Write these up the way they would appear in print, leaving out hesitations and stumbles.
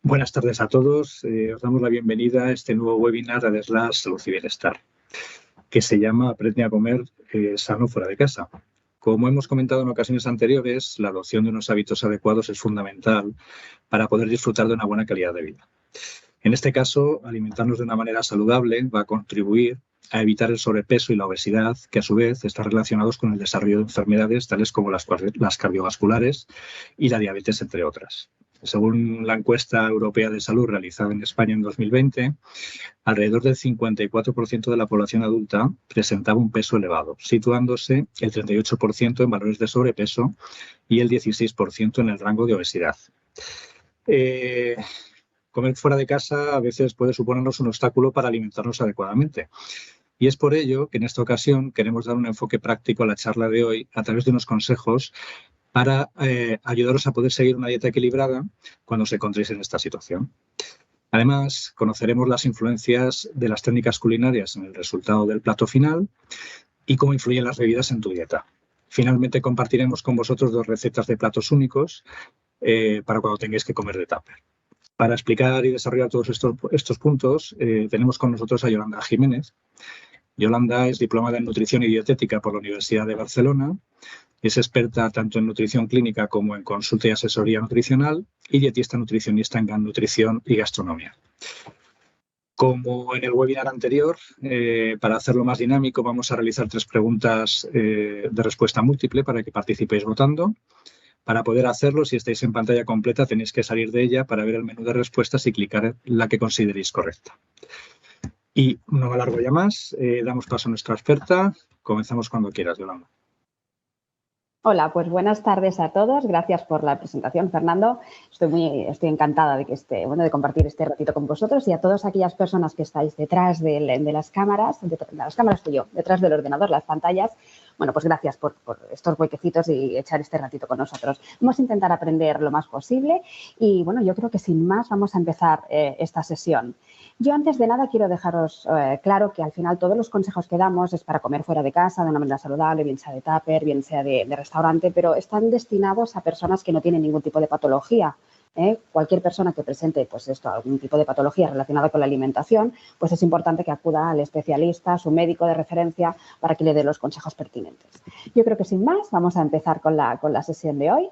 Buenas tardes a todos. Os damos la bienvenida a este nuevo webinar de Slash Salud y Bienestar, que se llama Aprende a comer sano fuera de casa. Como hemos comentado en ocasiones anteriores, la adopción de unos hábitos adecuados es fundamental para poder disfrutar de una buena calidad de vida. En este caso, alimentarnos de una manera saludable va a contribuir a evitar el sobrepeso y la obesidad, que a su vez están relacionados con el desarrollo de enfermedades tales como las cardiovasculares y la diabetes, entre otras. Según la encuesta europea de salud realizada en España en 2020, alrededor del 54% de la población adulta presentaba un peso elevado, situándose el 38% en valores de sobrepeso y el 16% en el rango de obesidad. Comer fuera de casa a veces puede suponernos un obstáculo para alimentarnos adecuadamente. Y es por ello que en esta ocasión queremos dar un enfoque práctico a la charla de hoy a través de unos consejos para ayudaros a poder seguir una dieta equilibrada cuando os encontréis en esta situación. Además, conoceremos las influencias de las técnicas culinarias en el resultado del plato final y cómo influyen las bebidas en tu dieta. Finalmente, compartiremos con vosotros 2 recetas de platos únicos para cuando tengáis que comer de tupper. Para explicar y desarrollar todos estos puntos, tenemos con nosotros a Yolanda Jiménez. Yolanda es diplomada en Nutrición y Dietética por la Universidad de Barcelona. Es experta tanto en nutrición clínica como en consulta y asesoría nutricional y dietista nutricionista en nutrición y gastronomía. Como en el webinar anterior, para hacerlo más dinámico, vamos a realizar 3 preguntas de respuesta múltiple para que participéis votando. Para poder hacerlo, si estáis en pantalla completa, tenéis que salir de ella para ver el menú de respuestas y clicar en la que consideréis correcta. Y no me alargo ya más, damos paso a nuestra experta. Comenzamos cuando quieras, Yolanda. Hola, pues buenas tardes a todos. Gracias por la presentación, Fernando. Estoy encantada de compartir este ratito con vosotros y a todas aquellas personas que estáis detrás de las cámaras, detrás del ordenador, las pantallas. Bueno, pues gracias por estos huequecitos y echar este ratito con nosotros. Vamos a intentar aprender lo más posible y, bueno, yo creo que sin más vamos a empezar esta sesión. Yo antes de nada quiero dejaros claro que al final todos los consejos que damos es para comer fuera de casa de una manera saludable, bien sea de tupper, bien sea de restaurante, pero están destinados a personas que no tienen ningún tipo de patología. Cualquier persona que presente algún tipo de patología relacionada con la alimentación, pues es importante que acuda al especialista, su médico de referencia, para que le dé los consejos pertinentes. Yo creo que sin más vamos a empezar con la sesión de hoy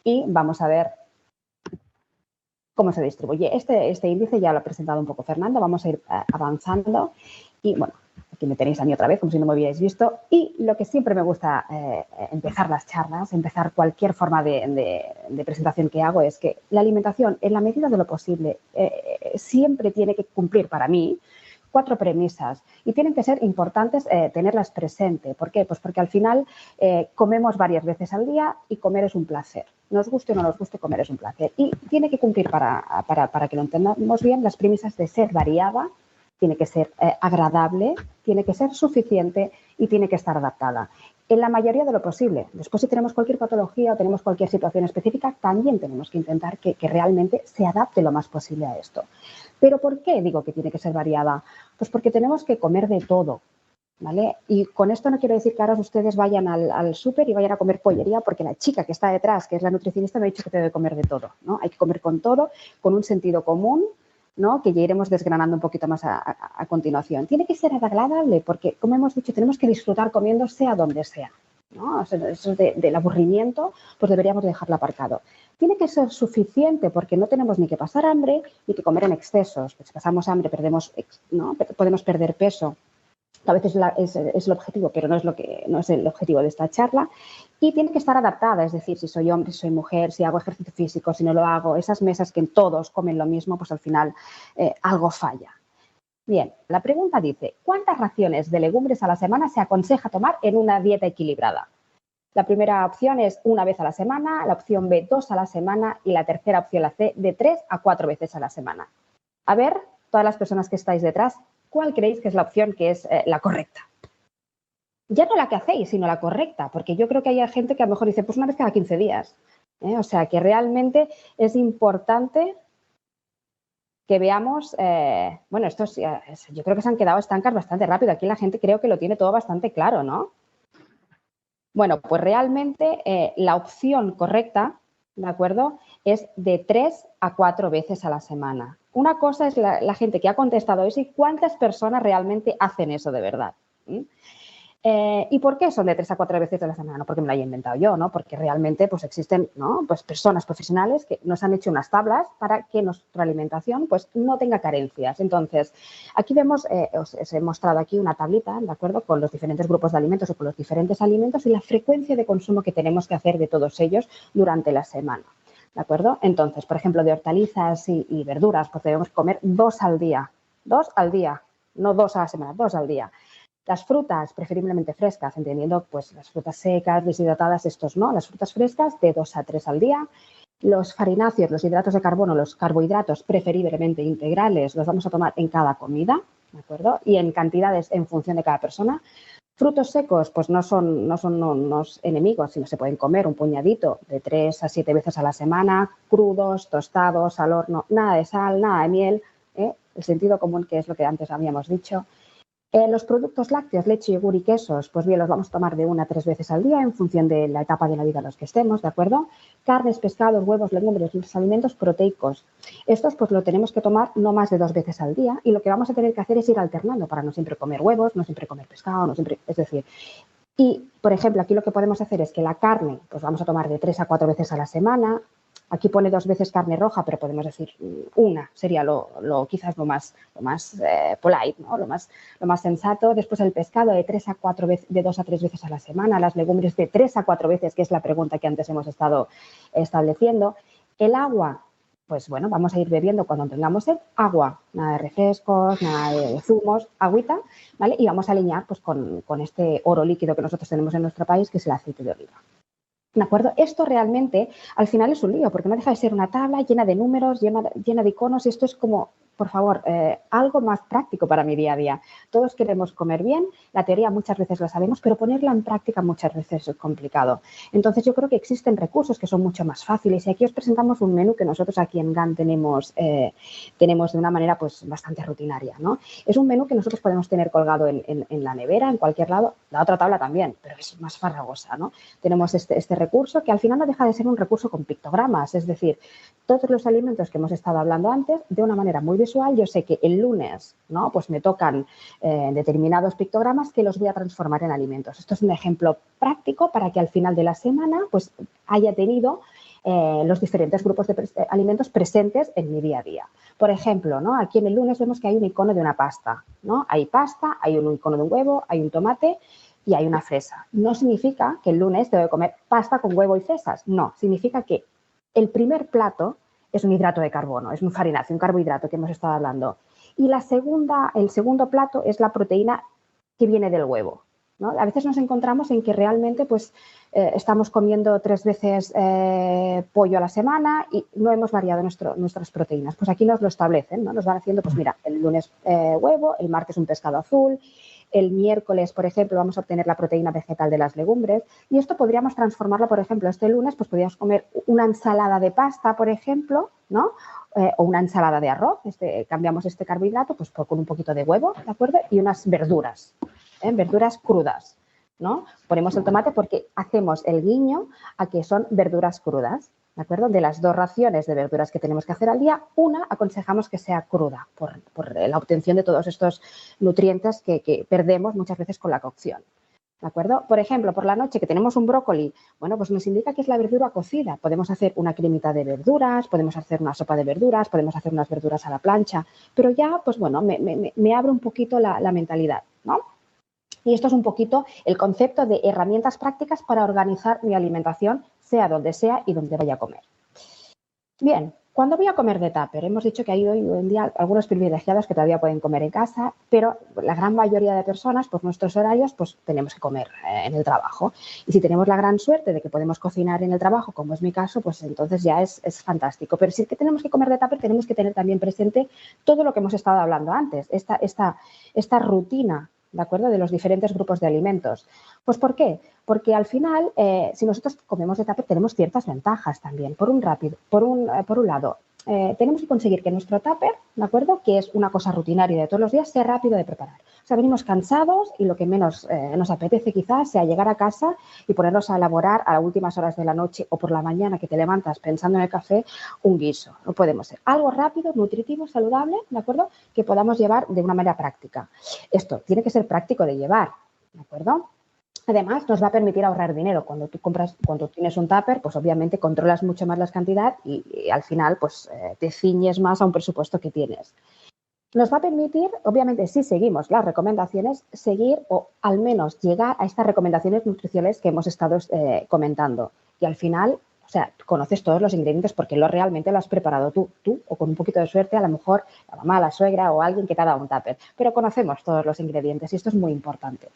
y vamos a ver cómo se distribuye. Este índice ya lo ha presentado un poco Fernando, vamos a ir avanzando y, bueno, aquí me tenéis a mí otra vez, como si no me hubierais visto. Y lo que siempre me gusta empezar las charlas, empezar cualquier forma de presentación que hago, es que la alimentación, en la medida de lo posible, siempre tiene que cumplir para mí 4 premisas y tienen que ser importantes tenerlas presente. ¿Por qué? Pues porque al final comemos varias veces al día y comer es un placer. Nos guste o no nos guste, comer es un placer. Y tiene que cumplir, para que lo entendamos bien, las premisas de ser variada, tiene que ser agradable, tiene que ser suficiente y tiene que estar adaptada. En la mayoría de lo posible. Después, si tenemos cualquier patología o tenemos cualquier situación específica, también tenemos que intentar que realmente se adapte lo más posible a esto. ¿Pero por qué digo que tiene que ser variada? Pues porque tenemos que comer de todo, ¿vale? Y con esto no quiero decir que ahora ustedes vayan al súper y vayan a comer pollería, porque la chica que está detrás, que es la nutricionista, me ha dicho que debe comer de todo, ¿no? Hay que comer con todo, con un sentido común, ¿no? Que ya iremos desgranando un poquito más a continuación. Tiene que ser agradable porque, como hemos dicho, tenemos que disfrutar comiendo sea donde sea, ¿no? O sea, eso del aburrimiento, pues deberíamos dejarlo aparcado. Tiene que ser suficiente porque no tenemos ni que pasar hambre ni que comer en excesos. Pues si pasamos hambre podemos perder peso. A veces es el objetivo, pero no es el objetivo de esta charla. Y tiene que estar adaptada, es decir, si soy hombre, si soy mujer, si hago ejercicio físico, si no lo hago, esas mesas que todos comen lo mismo, pues al final algo falla. Bien, la pregunta dice, ¿cuántas raciones de legumbres a la semana se aconseja tomar en una dieta equilibrada? La primera opción es 1 vez a la semana, la opción B 2 a la semana y la tercera opción, la C, de 3 a 4 veces a la semana. A ver, todas las personas que estáis detrás, ¿cuál creéis que es la opción que es la correcta? Ya no la que hacéis, sino la correcta, porque yo creo que hay gente que a lo mejor dice, pues 1 vez cada 15 días. O sea, que realmente es importante que veamos, bueno, estos yo creo que se han quedado estancas bastante rápido. Aquí la gente creo que lo tiene todo bastante claro, ¿no? Bueno, pues realmente la opción correcta ¿de acuerdo? Es de 3 a 4 veces a la semana. Una cosa es la gente que ha contestado eso y cuántas personas realmente hacen eso de verdad. ¿Y por qué son de 3 a 4 veces a la semana? No porque me lo haya inventado yo, ¿no? Porque realmente pues existen, ¿no? Pues personas profesionales que nos han hecho unas tablas para que nuestra alimentación pues no tenga carencias. Entonces, aquí vemos, os he mostrado aquí una tablita, ¿de acuerdo? Con los diferentes grupos de alimentos o con los diferentes alimentos y la frecuencia de consumo que tenemos que hacer de todos ellos durante la semana. ¿De acuerdo? Entonces, por ejemplo, de hortalizas y verduras, pues debemos comer 2 al día. 2 al día, no 2 a la semana, 2 al día. Las frutas, preferiblemente frescas, entendiendo pues las frutas secas, deshidratadas, estos no. Las frutas frescas de 2 a 3 al día. Los farináceos, los hidratos de carbono, los carbohidratos, preferiblemente integrales, los vamos a tomar en cada comida, ¿de acuerdo? Y en cantidades en función de cada persona. Frutos secos, pues no son unos enemigos, sino se pueden comer un puñadito de 3 a 7 veces a la semana, crudos, tostados, al horno, nada de sal, nada de miel, el sentido común, que es lo que antes habíamos dicho. Los productos lácteos, leche, yogur y quesos, pues bien, los vamos a tomar de 1 a 3 veces al día en función de la etapa de la vida en los que estemos, ¿de acuerdo? Carnes, pescados, huevos, legumbres, los alimentos proteicos. Estos pues lo tenemos que tomar no más de 2 veces al día y lo que vamos a tener que hacer es ir alternando para no siempre comer huevos, no siempre comer pescado, no siempre, es decir, y, por ejemplo, aquí lo que podemos hacer es que la carne, pues vamos a tomar de 3 a 4 veces a la semana. Aquí pone 2 veces carne roja, pero podemos decir una, sería quizás lo más polite, ¿no? Lo más sensato. Después el pescado de 3 a 4 veces, de 2 a 3 veces a la semana. Las legumbres de 3 a 4 veces, que es la pregunta que antes hemos estado estableciendo. El agua, pues bueno, vamos a ir bebiendo cuando tengamos sed, agua, nada de refrescos, nada de zumos, agüita, ¿vale? Y vamos a alinear pues con este oro líquido que nosotros tenemos en nuestro país, que es el aceite de oliva. ¿De acuerdo? Esto realmente al final es un lío, porque no deja de ser una tabla llena de números, llena de iconos, y esto es como, por favor, algo más práctico para mi día a día. Todos queremos comer bien, la teoría muchas veces la sabemos, pero ponerla en práctica muchas veces es complicado. Entonces yo creo que existen recursos que son mucho más fáciles y aquí os presentamos un menú que nosotros aquí en GAN tenemos de una manera pues bastante rutinaria, ¿no? Es un menú que nosotros podemos tener colgado en la nevera, en cualquier lado, la otra tabla también, pero es más farragosa, ¿no? Tenemos este recurso que al final no deja de ser un recurso con pictogramas, es decir, todos los alimentos que hemos estado hablando antes de una manera muy visual. Yo sé que el lunes, ¿no? Pues me tocan determinados pictogramas que los voy a transformar en alimentos. Esto es un ejemplo práctico para que al final de la semana pues haya tenido los diferentes grupos de alimentos presentes en mi día a día. Por ejemplo, ¿no? Aquí en el lunes vemos que hay un icono de una pasta, ¿no? Hay pasta, hay un icono de un huevo, hay un tomate y hay una fresa. No significa que el lunes tengo que comer pasta con huevo y fresas. No, significa que el primer plato es un hidrato de carbono, es un farináceo, un carbohidrato que hemos estado hablando. Y el segundo plato es la proteína que viene del huevo, ¿no? A veces nos encontramos en que realmente pues, estamos comiendo 3 veces pollo a la semana y no hemos variado nuestras proteínas. Pues aquí nos lo establecen, ¿no? Nos van haciendo, pues mira, el lunes huevo, el martes un pescado azul, el miércoles, por ejemplo, vamos a obtener la proteína vegetal de las legumbres y esto podríamos transformarlo, por ejemplo, este lunes, pues podríamos comer una ensalada de pasta, por ejemplo, ¿no? O una ensalada de arroz, cambiamos este carbohidrato pues con un poquito de huevo, ¿de acuerdo? Y unas verduras, verduras crudas, ¿no? Ponemos el tomate porque hacemos el guiño a que son verduras crudas. ¿De acuerdo? De las 2 raciones de verduras que tenemos que hacer al día, una aconsejamos que sea cruda por la obtención de todos estos nutrientes que perdemos muchas veces con la cocción. ¿De acuerdo? Por ejemplo, por la noche que tenemos un brócoli, bueno, pues nos indica que es la verdura cocida. Podemos hacer una cremita de verduras, podemos hacer una sopa de verduras, podemos hacer unas verduras a la plancha, pero ya, pues bueno, me abre un poquito la mentalidad, ¿no? Y esto es un poquito el concepto de herramientas prácticas para organizar mi alimentación, sea donde sea y donde vaya a comer. Bien, ¿cuándo voy a comer de tupper? Hemos dicho que hay hoy en día algunos privilegiados que todavía pueden comer en casa, pero la gran mayoría de personas, por nuestros horarios, pues tenemos que comer en el trabajo. Y si tenemos la gran suerte de que podemos cocinar en el trabajo, como es mi caso, pues entonces ya es fantástico. Pero si tenemos que comer de tupper, tenemos que tener también presente todo lo que hemos estado hablando antes, esta rutina, ¿de acuerdo? De los diferentes grupos de alimentos. Pues ¿por qué? Porque al final, si nosotros comemos de tupper, tenemos ciertas ventajas también. Por un lado, tenemos que conseguir que nuestro tupper, ¿de acuerdo? Que es una cosa rutinaria de todos los días, sea rápido de preparar. O sea, venimos cansados y lo que menos nos apetece quizás sea llegar a casa y ponernos a elaborar a las últimas horas de la noche o por la mañana que te levantas pensando en el café, un guiso. No podemos ser. Algo rápido, nutritivo, saludable, ¿de acuerdo? Que podamos llevar de una manera práctica. Esto tiene que ser práctico de llevar, ¿de acuerdo? Además, nos va a permitir ahorrar dinero. Cuando tienes un tupper, pues obviamente controlas mucho más la cantidad y al final pues te ciñes más a un presupuesto que tienes. Nos va a permitir, obviamente, si seguimos las recomendaciones, seguir o al menos llegar a estas recomendaciones nutricionales que hemos estado comentando. Y al final, o sea, conoces todos los ingredientes porque realmente lo has preparado tú o con un poquito de suerte, a lo mejor la mamá, la suegra o alguien que te ha dado un tupper. Pero conocemos todos los ingredientes y esto es muy importante.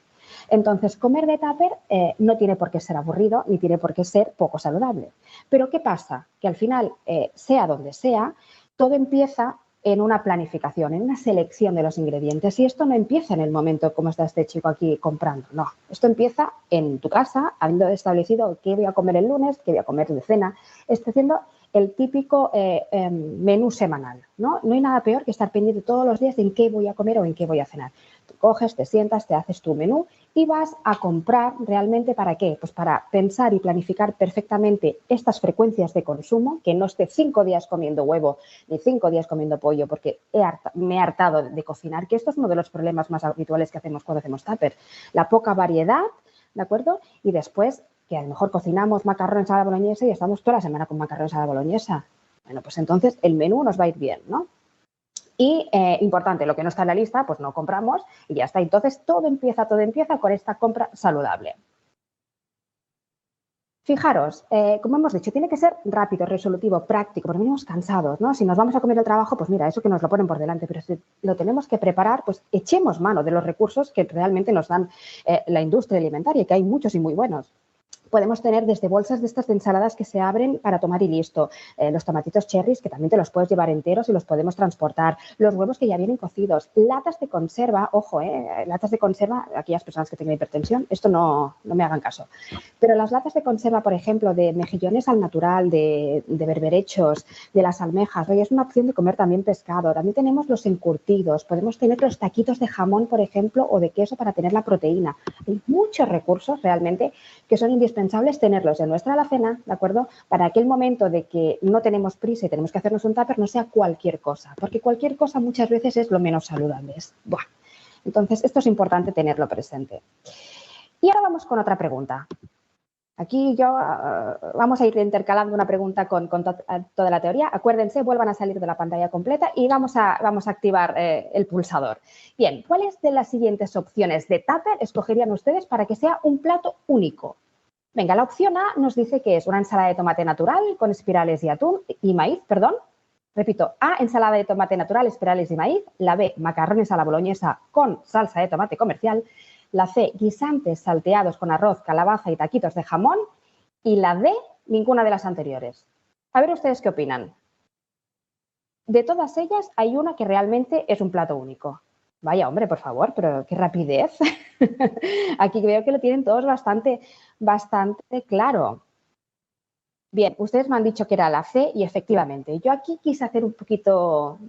Entonces, comer de tupper no tiene por qué ser aburrido ni tiene por qué ser poco saludable. Pero ¿qué pasa? Que al final, sea donde sea, todo empieza en una planificación, en una selección de los ingredientes. Y esto no empieza en el momento como está este chico aquí comprando, no. Esto empieza en tu casa, habiendo establecido qué voy a comer el lunes, qué voy a comer de cena, haciendo el típico menú semanal, ¿no? No hay nada peor que estar pendiente todos los días de en qué voy a comer o en qué voy a cenar. Tú coges, te sientas, te haces tu menú y vas a comprar realmente ¿para qué? Pues para pensar y planificar perfectamente estas frecuencias de consumo, que no esté 5 días comiendo huevo ni 5 días comiendo pollo porque me he hartado de cocinar, que esto es uno de los problemas más habituales que hacemos cuando hacemos tupper. La poca variedad, ¿de acuerdo? Y después que a lo mejor cocinamos macarrones a la boloñesa y estamos toda la semana con macarrones a la boloñesa. Bueno, pues entonces el menú nos va a ir bien, ¿no? Y importante, lo que no está en la lista, pues no compramos y ya está. Entonces todo empieza con esta compra saludable. Fijaros, como hemos dicho, tiene que ser rápido, resolutivo, práctico, porque venimos cansados, ¿no? Si nos vamos a comer el trabajo, pues mira, eso que nos lo ponen por delante, pero si lo tenemos que preparar, pues echemos mano de los recursos que realmente nos dan la industria alimentaria, que hay muchos y muy buenos. Podemos tener desde bolsas de estas de ensaladas que se abren para tomar y listo, los tomatitos cherries que también te los puedes llevar enteros y los podemos transportar, los huevos que ya vienen cocidos, latas de conserva, ojo, latas de conserva, aquellas personas que tengan hipertensión, esto no me hagan caso, pero las latas de conserva, por ejemplo, de mejillones al natural, de berberechos, de las almejas, oye, es una opción de comer también pescado, también tenemos los encurtidos, podemos tener los taquitos de jamón, por ejemplo, o de queso para tener la proteína. Hay muchos recursos realmente que son indispensables tenerlos en nuestra alacena, ¿de acuerdo? Para aquel momento de que no tenemos prisa y tenemos que hacernos un tupper, no sea cualquier cosa, porque cualquier cosa muchas veces es lo menos saludable. Entonces, esto es importante tenerlo presente. Y ahora vamos con otra pregunta. Aquí vamos a ir intercalando una pregunta con toda la teoría. Acuérdense, vuelvan a salir de la pantalla completa y vamos a activar el pulsador. Bien, ¿cuáles de las siguientes opciones de tupper escogerían ustedes para que sea un plato único? Venga, la opción A nos dice que es una ensalada de tomate natural con espirales y maíz, perdón. Repito, A, ensalada de tomate natural, espirales y maíz. La B, macarrones a la boloñesa con salsa de tomate comercial. La C, guisantes salteados con arroz, calabaza y taquitos de jamón. Y la D, ninguna de las anteriores. A ver ustedes qué opinan. De todas ellas, hay una que realmente es un plato único. Vaya, hombre, por favor, pero qué rapidez. Aquí veo que lo tienen todos bastante claro. Bien, ustedes me han dicho que era la C y efectivamente, yo aquí quise hacer un poquito a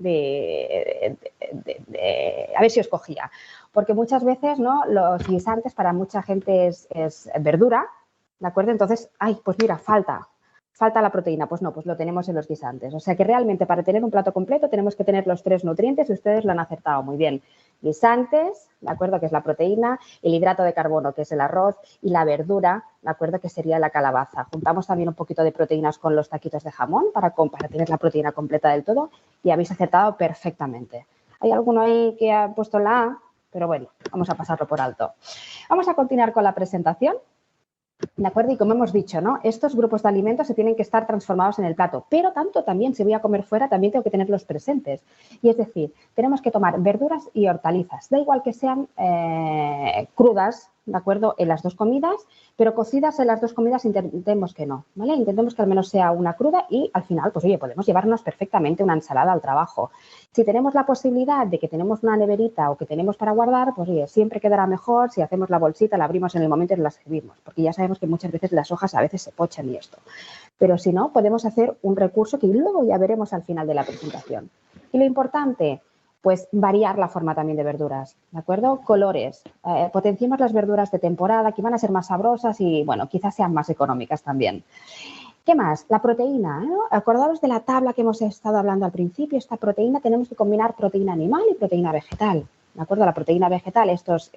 ver si os cogía, porque muchas veces, ¿no? Los guisantes para mucha gente es verdura, ¿de acuerdo? Entonces, ay, pues mira, falta la proteína. Pues no, pues lo tenemos en los guisantes. O sea que realmente para tener un plato completo tenemos que tener los 3 nutrientes y ustedes lo han acertado muy bien. Guisantes, ¿de acuerdo? Que es la proteína, el hidrato de carbono, que es el arroz, y la verdura, ¿de acuerdo? Que sería la calabaza. Juntamos también un poquito de proteínas con los taquitos de jamón para tener la proteína completa del todo y habéis acertado perfectamente. Hay alguno ahí que ha puesto la A, pero bueno, vamos a pasarlo por alto. Vamos a continuar con la presentación. ¿De acuerdo? Y como hemos dicho, ¿no? Estos grupos de alimentos se tienen que estar transformados en el plato, pero tanto también si voy a comer fuera, también tengo que tenerlos presentes. Y es decir, tenemos que tomar verduras y hortalizas, da igual que sean crudas, ¿de acuerdo? En las 2 comidas, pero cocidas en las 2 comidas intentemos que no, ¿vale? Intentemos que al menos sea una cruda y al final, pues oye, podemos llevarnos perfectamente una ensalada al trabajo. Si tenemos la posibilidad de que tenemos una neverita o que tenemos para guardar, pues oye, siempre quedará mejor si hacemos la bolsita, la abrimos en el momento y la servimos, porque ya sabemos que muchas veces las hojas a veces se pochan y esto. Pero si no, podemos hacer un recurso que luego ya veremos al final de la presentación. Y lo importante, pues variar la forma también de verduras, ¿de acuerdo? Colores, potenciemos las verduras de temporada, que van a ser más sabrosas y, bueno, quizás sean más económicas también. ¿Qué más? La proteína, ¿no? Acordaros de la tabla que hemos estado hablando al principio. Esta proteína tenemos que combinar proteína animal y proteína vegetal, ¿de acuerdo? La proteína vegetal, estas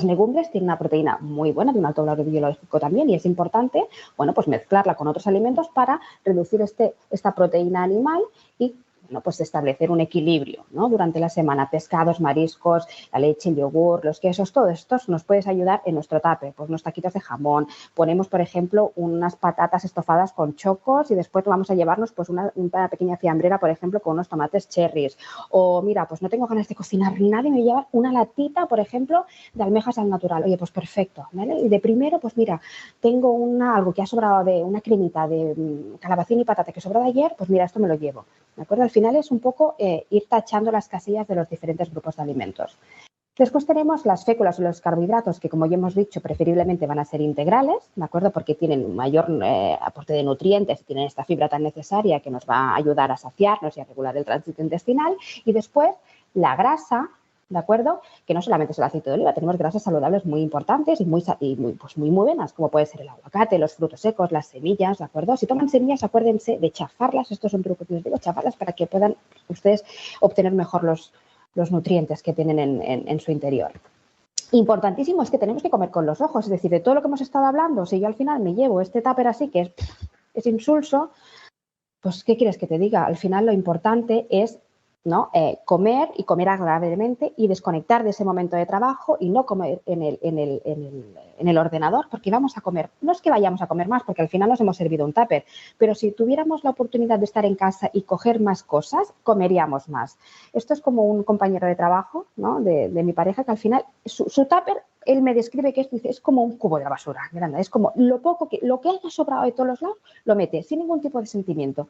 legumbres tienen una proteína muy buena, de un alto valor biológico también, y es importante, bueno, pues mezclarla con otros alimentos para reducir esta proteína animal y, bueno, pues establecer un equilibrio, ¿no? Durante la semana, pescados, mariscos, la leche, el yogur, los quesos, todo esto nos puede ayudar en nuestro tupper, pues unos taquitos de jamón, ponemos, por ejemplo, unas patatas estofadas con chocos y después vamos a llevarnos pues una pequeña fiambrera, por ejemplo, con unos tomates cherries. O mira, pues no tengo ganas de cocinar nada y me llevan una latita, por ejemplo, de almejas al natural. Oye, pues perfecto, ¿vale? Y de primero, pues mira, tengo algo que ha sobrado de una cremita de calabacín y patata que sobró de ayer, pues mira, esto me lo llevo, ¿de acuerdo? Al final es un poco ir tachando las casillas de los diferentes grupos de alimentos. Después tenemos las féculas o los carbohidratos que, como ya hemos dicho, preferiblemente van a ser integrales, ¿de acuerdo? Porque tienen un mayor aporte de nutrientes, tienen esta fibra tan necesaria que nos va a ayudar a saciarnos y a regular el tránsito intestinal. Y después la grasa, ¿de acuerdo? Que no solamente es el aceite de oliva, tenemos grasas saludables muy importantes y muy buenas, como puede ser el aguacate, los frutos secos, las semillas, ¿de acuerdo? Si toman semillas, acuérdense de chafarlas, estos son trucos que les digo, chafarlas para que puedan ustedes obtener mejor los nutrientes que tienen en su interior. Importantísimo es que tenemos que comer con los ojos, es decir, de todo lo que hemos estado hablando, si yo al final me llevo este tupper así que es insulso, pues ¿qué quieres que te diga? Al final lo importante es, ¿no? Comer y comer agradablemente y desconectar de ese momento de trabajo y no comer en el ordenador, porque vamos a comer. No es que vayamos a comer más, porque al final nos hemos servido un tupper, pero si tuviéramos la oportunidad de estar en casa y coger más cosas, comeríamos más. Esto es como un compañero de trabajo, ¿no? de mi pareja, que al final su tupper, él me describe que es como un cubo de la basura grande, es como lo que haya sobrado de todos los lados, lo mete sin ningún tipo de sentimiento.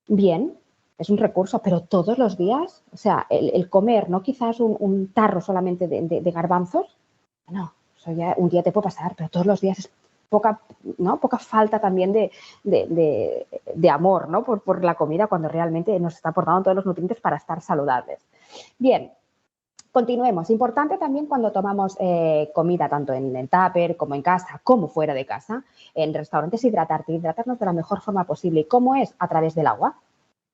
Bien, es un recurso, pero todos los días, o sea, el comer, no quizás un tarro solamente de garbanzos, no, eso ya un día te puede pasar, pero todos los días es poca falta también de amor, ¿no? por la comida, cuando realmente nos está aportando todos los nutrientes para estar saludables. Bien. Continuemos. Importante también cuando tomamos comida, tanto en el tupper como en casa, como fuera de casa, en restaurantes, hidratarnos de la mejor forma posible. ¿Y cómo es? A través del agua.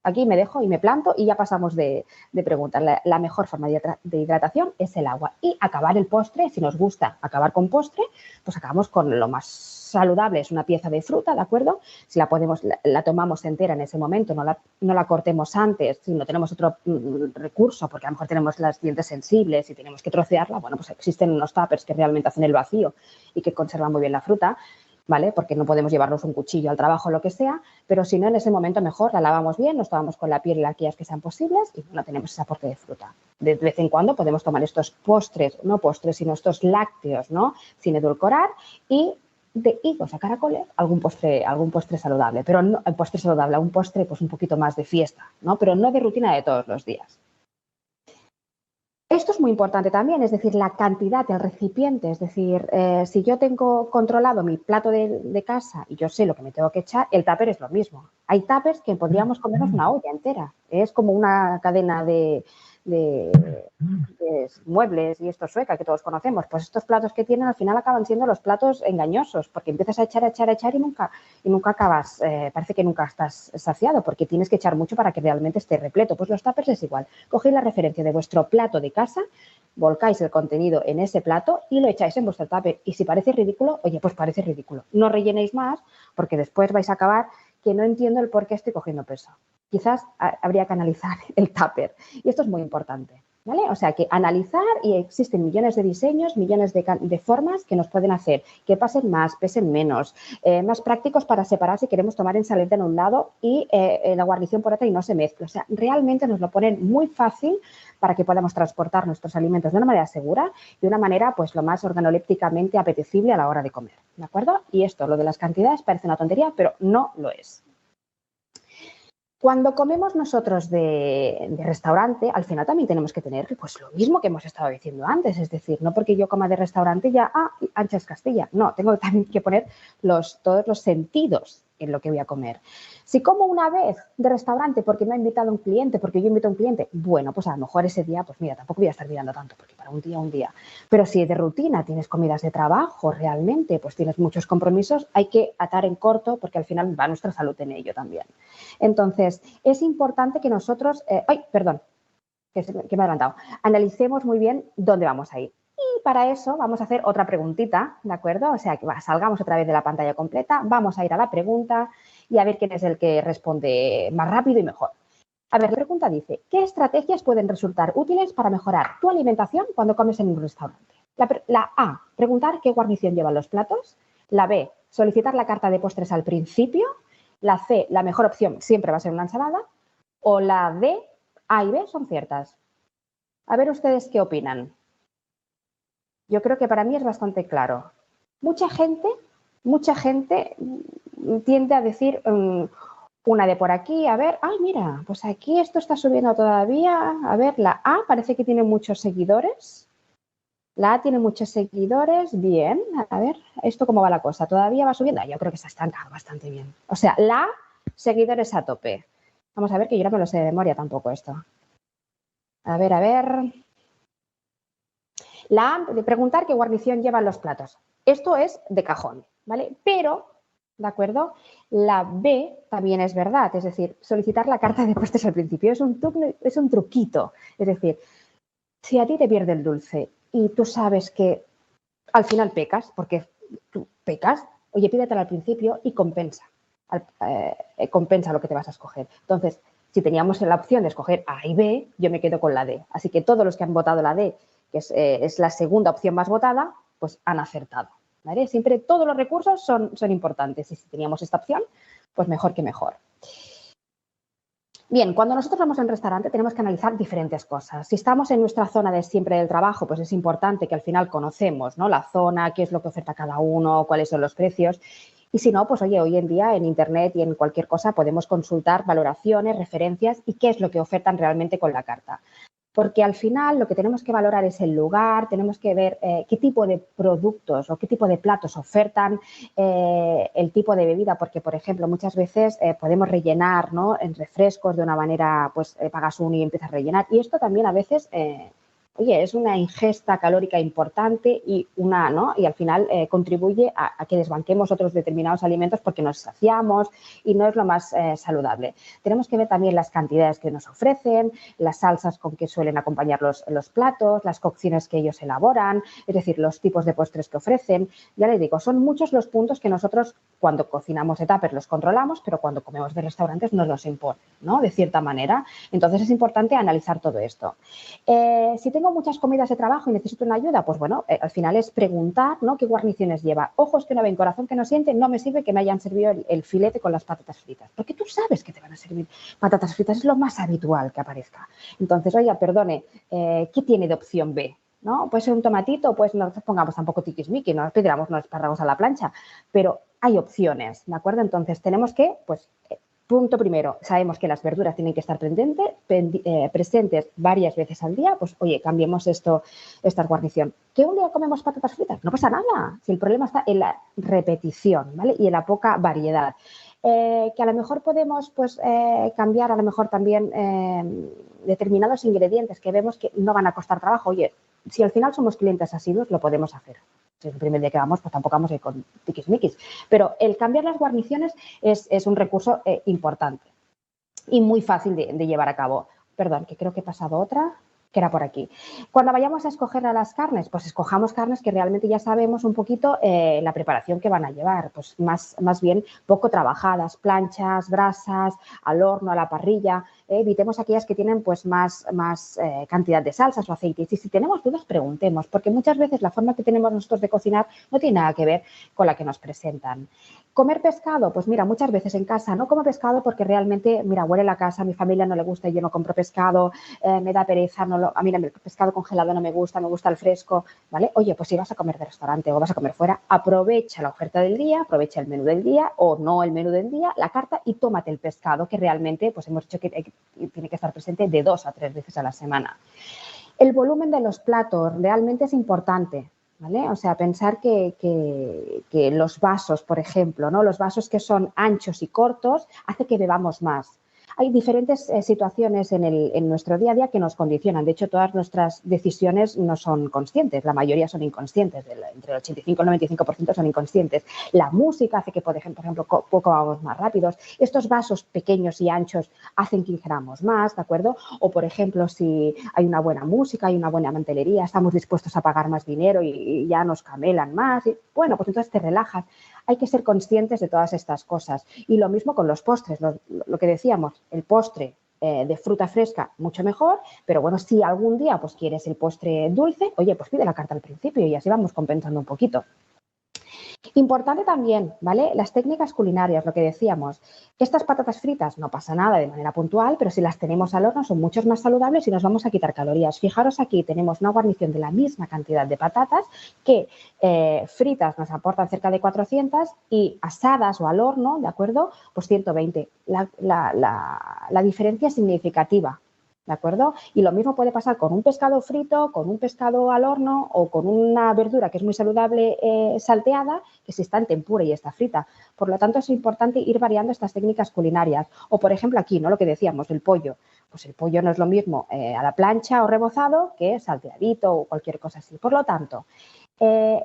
Aquí me dejo y me planto y ya pasamos de preguntas. La mejor forma de hidratación es el agua. Y acabar el postre, si nos gusta acabar con postre, pues acabamos con lo más saludable, es una pieza de fruta, ¿de acuerdo? Si la tomamos entera en ese momento, no la cortemos antes, si no tenemos otro recurso, porque a lo mejor tenemos los dientes sensibles y tenemos que trocearla, bueno, pues existen unos tuppers que realmente hacen el vacío y que conservan muy bien la fruta, ¿vale? Porque no podemos llevarnos un cuchillo al trabajo o lo que sea, pero si no, en ese momento mejor la lavamos bien, nos tomamos con la piel y las quillas que sean posibles y no tenemos ese aporte de fruta. De vez en cuando podemos tomar estos no postres, sino estos lácteos, ¿no? Sin edulcorar y de higos a caracoles, algún postre saludable, pero no postre saludable, un postre pues un poquito más de fiesta, ¿no? Pero no de rutina de todos los días. Esto es muy importante también, es decir, la cantidad del recipiente, es decir, si yo tengo controlado mi plato de casa y yo sé lo que me tengo que echar, el tupper es lo mismo. Hay tuppers que podríamos comernos una olla entera, es como una cadena de muebles y esto sueca que todos conocemos, pues estos platos que tienen al final acaban siendo los platos engañosos, porque empiezas a echar y nunca acabas, parece que nunca estás saciado, porque tienes que echar mucho para que realmente esté repleto. Pues los tuppers es igual, cogéis la referencia de vuestro plato de casa, volcáis el contenido en ese plato y lo echáis en vuestro tupper, y si parece ridículo, oye, pues parece ridículo, no rellenéis más, porque después vais a acabar que no entiendo el por qué estoy cogiendo peso. Quizás habría que analizar el tupper, y esto es muy importante, ¿vale? O sea, que analizar, y existen millones de diseños, millones de formas que nos pueden hacer que pasen más, pesen menos, más prácticos para separar si queremos tomar ensalada en un lado y la guarnición por otra y no se mezcla. O sea, realmente nos lo ponen muy fácil para que podamos transportar nuestros alimentos de una manera segura y de una manera pues lo más organolépticamente apetecible a la hora de comer, ¿de acuerdo? Y esto, lo de las cantidades, parece una tontería, pero no lo es. Cuando comemos nosotros de restaurante, al final también tenemos que tener pues lo mismo que hemos estado diciendo antes, es decir, no porque yo coma de restaurante ya, ancha es Castilla, no, tengo también que poner todos los sentidos en lo que voy a comer. Si como una vez de restaurante porque me ha invitado un cliente, porque yo invito a un cliente, bueno, pues a lo mejor ese día, pues mira, tampoco voy a estar mirando tanto, porque para un día. Pero si de rutina tienes comidas de trabajo realmente, pues tienes muchos compromisos, hay que atar en corto porque al final va nuestra salud en ello también. Entonces, es importante que nosotros, que me he adelantado, analicemos muy bien dónde vamos a ir. Y para eso vamos a hacer otra preguntita, ¿de acuerdo? O sea, que salgamos otra vez de la pantalla completa, vamos a ir a la pregunta y a ver quién es el que responde más rápido y mejor. A ver, la pregunta dice, ¿qué estrategias pueden resultar útiles para mejorar tu alimentación cuando comes en un restaurante? La A, preguntar qué guarnición llevan los platos. La B, solicitar la carta de postres al principio. La C, la mejor opción siempre va a ser una ensalada. O la D, A y B son ciertas. A ver ustedes qué opinan. Yo creo que para mí es bastante claro. Mucha gente tiende a decir una de por aquí, a ver, ay, mira, pues aquí esto está subiendo todavía. A ver, la A parece que tiene muchos seguidores. La A tiene muchos seguidores, bien. A ver, ¿esto cómo va la cosa? ¿Todavía va subiendo? Yo creo que se ha estancado bastante bien. O sea, la A, seguidores a tope. Vamos a ver, que yo no me lo sé de memoria tampoco esto. A ver. La A, de preguntar qué guarnición llevan los platos. Esto es de cajón, ¿vale? Pero, ¿de acuerdo? La B también es verdad, es decir, solicitar la carta de postres al principio es un truquito. Es decir, si a ti te pierde el dulce y tú sabes que al final pecas, porque tú pecas, oye, pídetelo al principio y compensa lo que te vas a escoger. Entonces, si teníamos la opción de escoger A y B, yo me quedo con la D. Así que todos los que han votado la D, que es la segunda opción más votada, pues han acertado, ¿vale? Siempre todos los recursos son importantes y si teníamos esta opción, pues mejor que mejor. Bien, cuando nosotros vamos a un restaurante tenemos que analizar diferentes cosas. Si estamos en nuestra zona de siempre del trabajo, pues es importante que al final conocemos, ¿no?, la zona, qué es lo que oferta cada uno, cuáles son los precios. Y si no, pues oye, hoy en día en Internet y en cualquier cosa podemos consultar valoraciones, referencias y qué es lo que ofertan realmente con la carta. Porque al final lo que tenemos que valorar es el lugar, tenemos que ver qué tipo de productos o qué tipo de platos ofertan, el tipo de bebida, porque, por ejemplo, muchas veces podemos rellenar, ¿no?, en refrescos de una manera, pues pagas uno y empiezas a rellenar. Y esto también a veces, oye, es una ingesta calórica importante y al final contribuye a que desbanquemos otros determinados alimentos porque nos saciamos y no es lo más saludable. Tenemos que ver también las cantidades que nos ofrecen, las salsas con que suelen acompañar los platos, las cocciones que ellos elaboran, es decir, los tipos de postres que ofrecen. Ya les digo, son muchos los puntos que nosotros cuando cocinamos de tupper los controlamos, pero cuando comemos de restaurantes nos los imponen, ¿no?, de cierta manera. Entonces es importante analizar todo esto. Si tengo muchas comidas de trabajo y necesito una ayuda, pues bueno, al final es preguntar, ¿no?, qué guarniciones lleva. Ojos que no ven, corazón que no siente, no me sirve que me hayan servido el filete con las patatas fritas, porque tú sabes que te van a servir patatas fritas, es lo más habitual que aparezca. Entonces, oiga, perdone, ¿qué tiene de opción B? ¿No? Puede ser un tomatito, pues no nos pongamos tampoco tiquismiqui, no nos pidiéramos unos espárragos a la plancha, pero hay opciones, ¿de acuerdo? Entonces tenemos que, pues, punto primero, sabemos que las verduras tienen que estar presentes varias veces al día, pues oye, cambiemos esta guarnición. ¿Que un día comemos patatas fritas? No pasa nada, si el problema está en la repetición, ¿vale?, y en la poca variedad. Que a lo mejor podemos, pues, cambiar a lo mejor también determinados ingredientes que vemos que no van a costar trabajo. Oye, si al final somos clientes asiduos, lo podemos hacer. Si es el primer día que vamos, pues tampoco vamos a ir con tiquismiquis. Pero el cambiar las guarniciones es un recurso importante y muy fácil de llevar a cabo. Perdón, que creo que he pasado otra, que era por aquí. Cuando vayamos a escoger a las carnes, pues escojamos carnes que realmente ya sabemos un poquito la preparación que van a llevar, pues más bien poco trabajadas, planchas, brasas, al horno, a la parrilla. Evitemos aquellas que tienen pues más cantidad de salsas o aceites. Y si tenemos dudas, preguntemos, porque muchas veces la forma que tenemos nosotros de cocinar no tiene nada que ver con la que nos presentan. ¿Comer pescado? Pues mira, muchas veces en casa no como pescado porque realmente, mira, huele la casa, a mi familia no le gusta y yo no compro pescado, me da pereza, a mí el pescado congelado no me gusta el fresco, ¿vale? Oye, pues si vas a comer de restaurante o vas a comer fuera, aprovecha la oferta del día, aprovecha el menú del día o no el menú del día, la carta y tómate el pescado que realmente, pues hemos dicho que tiene que estar presente de 2 a 3 veces a la semana. El volumen de los platos realmente es importante. ¿vale? O sea, pensar que los vasos, por ejemplo, ¿no? Los vasos que son anchos y cortos hace que bebamos más. Hay diferentes situaciones en nuestro día a día que nos condicionan. De hecho, todas nuestras decisiones no son conscientes. La mayoría son inconscientes. Entre el 85 y el 95% son inconscientes. La música hace que, por ejemplo, poco vamos más rápidos. Estos vasos pequeños y anchos hacen que ingeramos más, ¿de acuerdo? O, por ejemplo, si hay una buena música, hay una buena mantelería, estamos dispuestos a pagar más dinero y ya nos camelan más. Y, bueno, pues entonces te relajas. Hay que ser conscientes de todas estas cosas. Y lo mismo con los postres, lo que decíamos, el postre de fruta fresca, mucho mejor, pero bueno, si algún día pues quieres el postre dulce, oye, pues pide la carta al principio y así vamos compensando un poquito. Importante también, ¿vale? Las técnicas culinarias, lo que decíamos. Estas patatas fritas no pasa nada de manera puntual, pero si las tenemos al horno son mucho más saludables y nos vamos a quitar calorías. Fijaros aquí, tenemos una guarnición de la misma cantidad de patatas que fritas nos aportan cerca de 400 y asadas o al horno, ¿de acuerdo? Pues 120. La diferencia es significativa. ¿De acuerdo? Y lo mismo puede pasar con un pescado frito, con un pescado al horno o con una verdura que es muy saludable salteada, que si está en tempura y está frita. Por lo tanto, es importante ir variando estas técnicas culinarias. O, por ejemplo, aquí, ¿no? Lo que decíamos, el pollo. Pues el pollo no es lo mismo a la plancha o rebozado que salteadito o cualquier cosa así. Por lo tanto,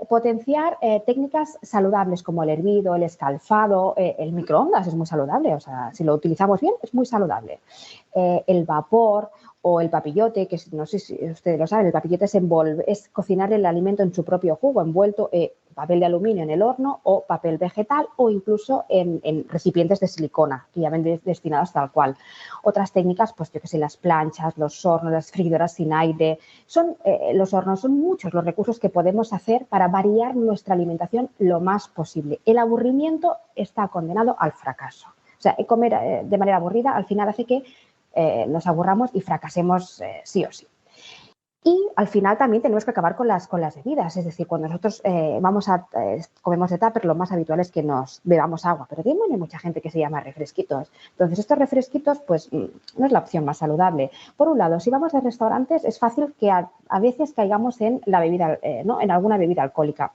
potenciar técnicas saludables como el hervido, el escalfado, el microondas es muy saludable, o sea, si lo utilizamos bien es muy saludable. El vapor o el papillote, que no sé si ustedes lo saben, el papillote es cocinar el alimento en su propio jugo, envuelto papel de aluminio en el horno o papel vegetal o incluso en recipientes de silicona que ya ven destinados tal cual. Otras técnicas, pues yo que sé, las planchas, los hornos, las frigidoras sin aire, los hornos son muchos los recursos que podemos hacer para variar nuestra alimentación lo más posible. El aburrimiento está condenado al fracaso. O sea, comer de manera aburrida al final hace que nos aburramos y fracasemos sí o sí. Y al final también tenemos que acabar con las bebidas, es decir, cuando nosotros comemos de tupper, lo más habitual es que nos bebamos agua, pero también hay mucha gente que se llama refresquitos. Entonces, estos refresquitos, pues, no es la opción más saludable. Por un lado, si vamos a restaurantes, es fácil que a veces caigamos en la bebida, ¿no? En alguna bebida alcohólica.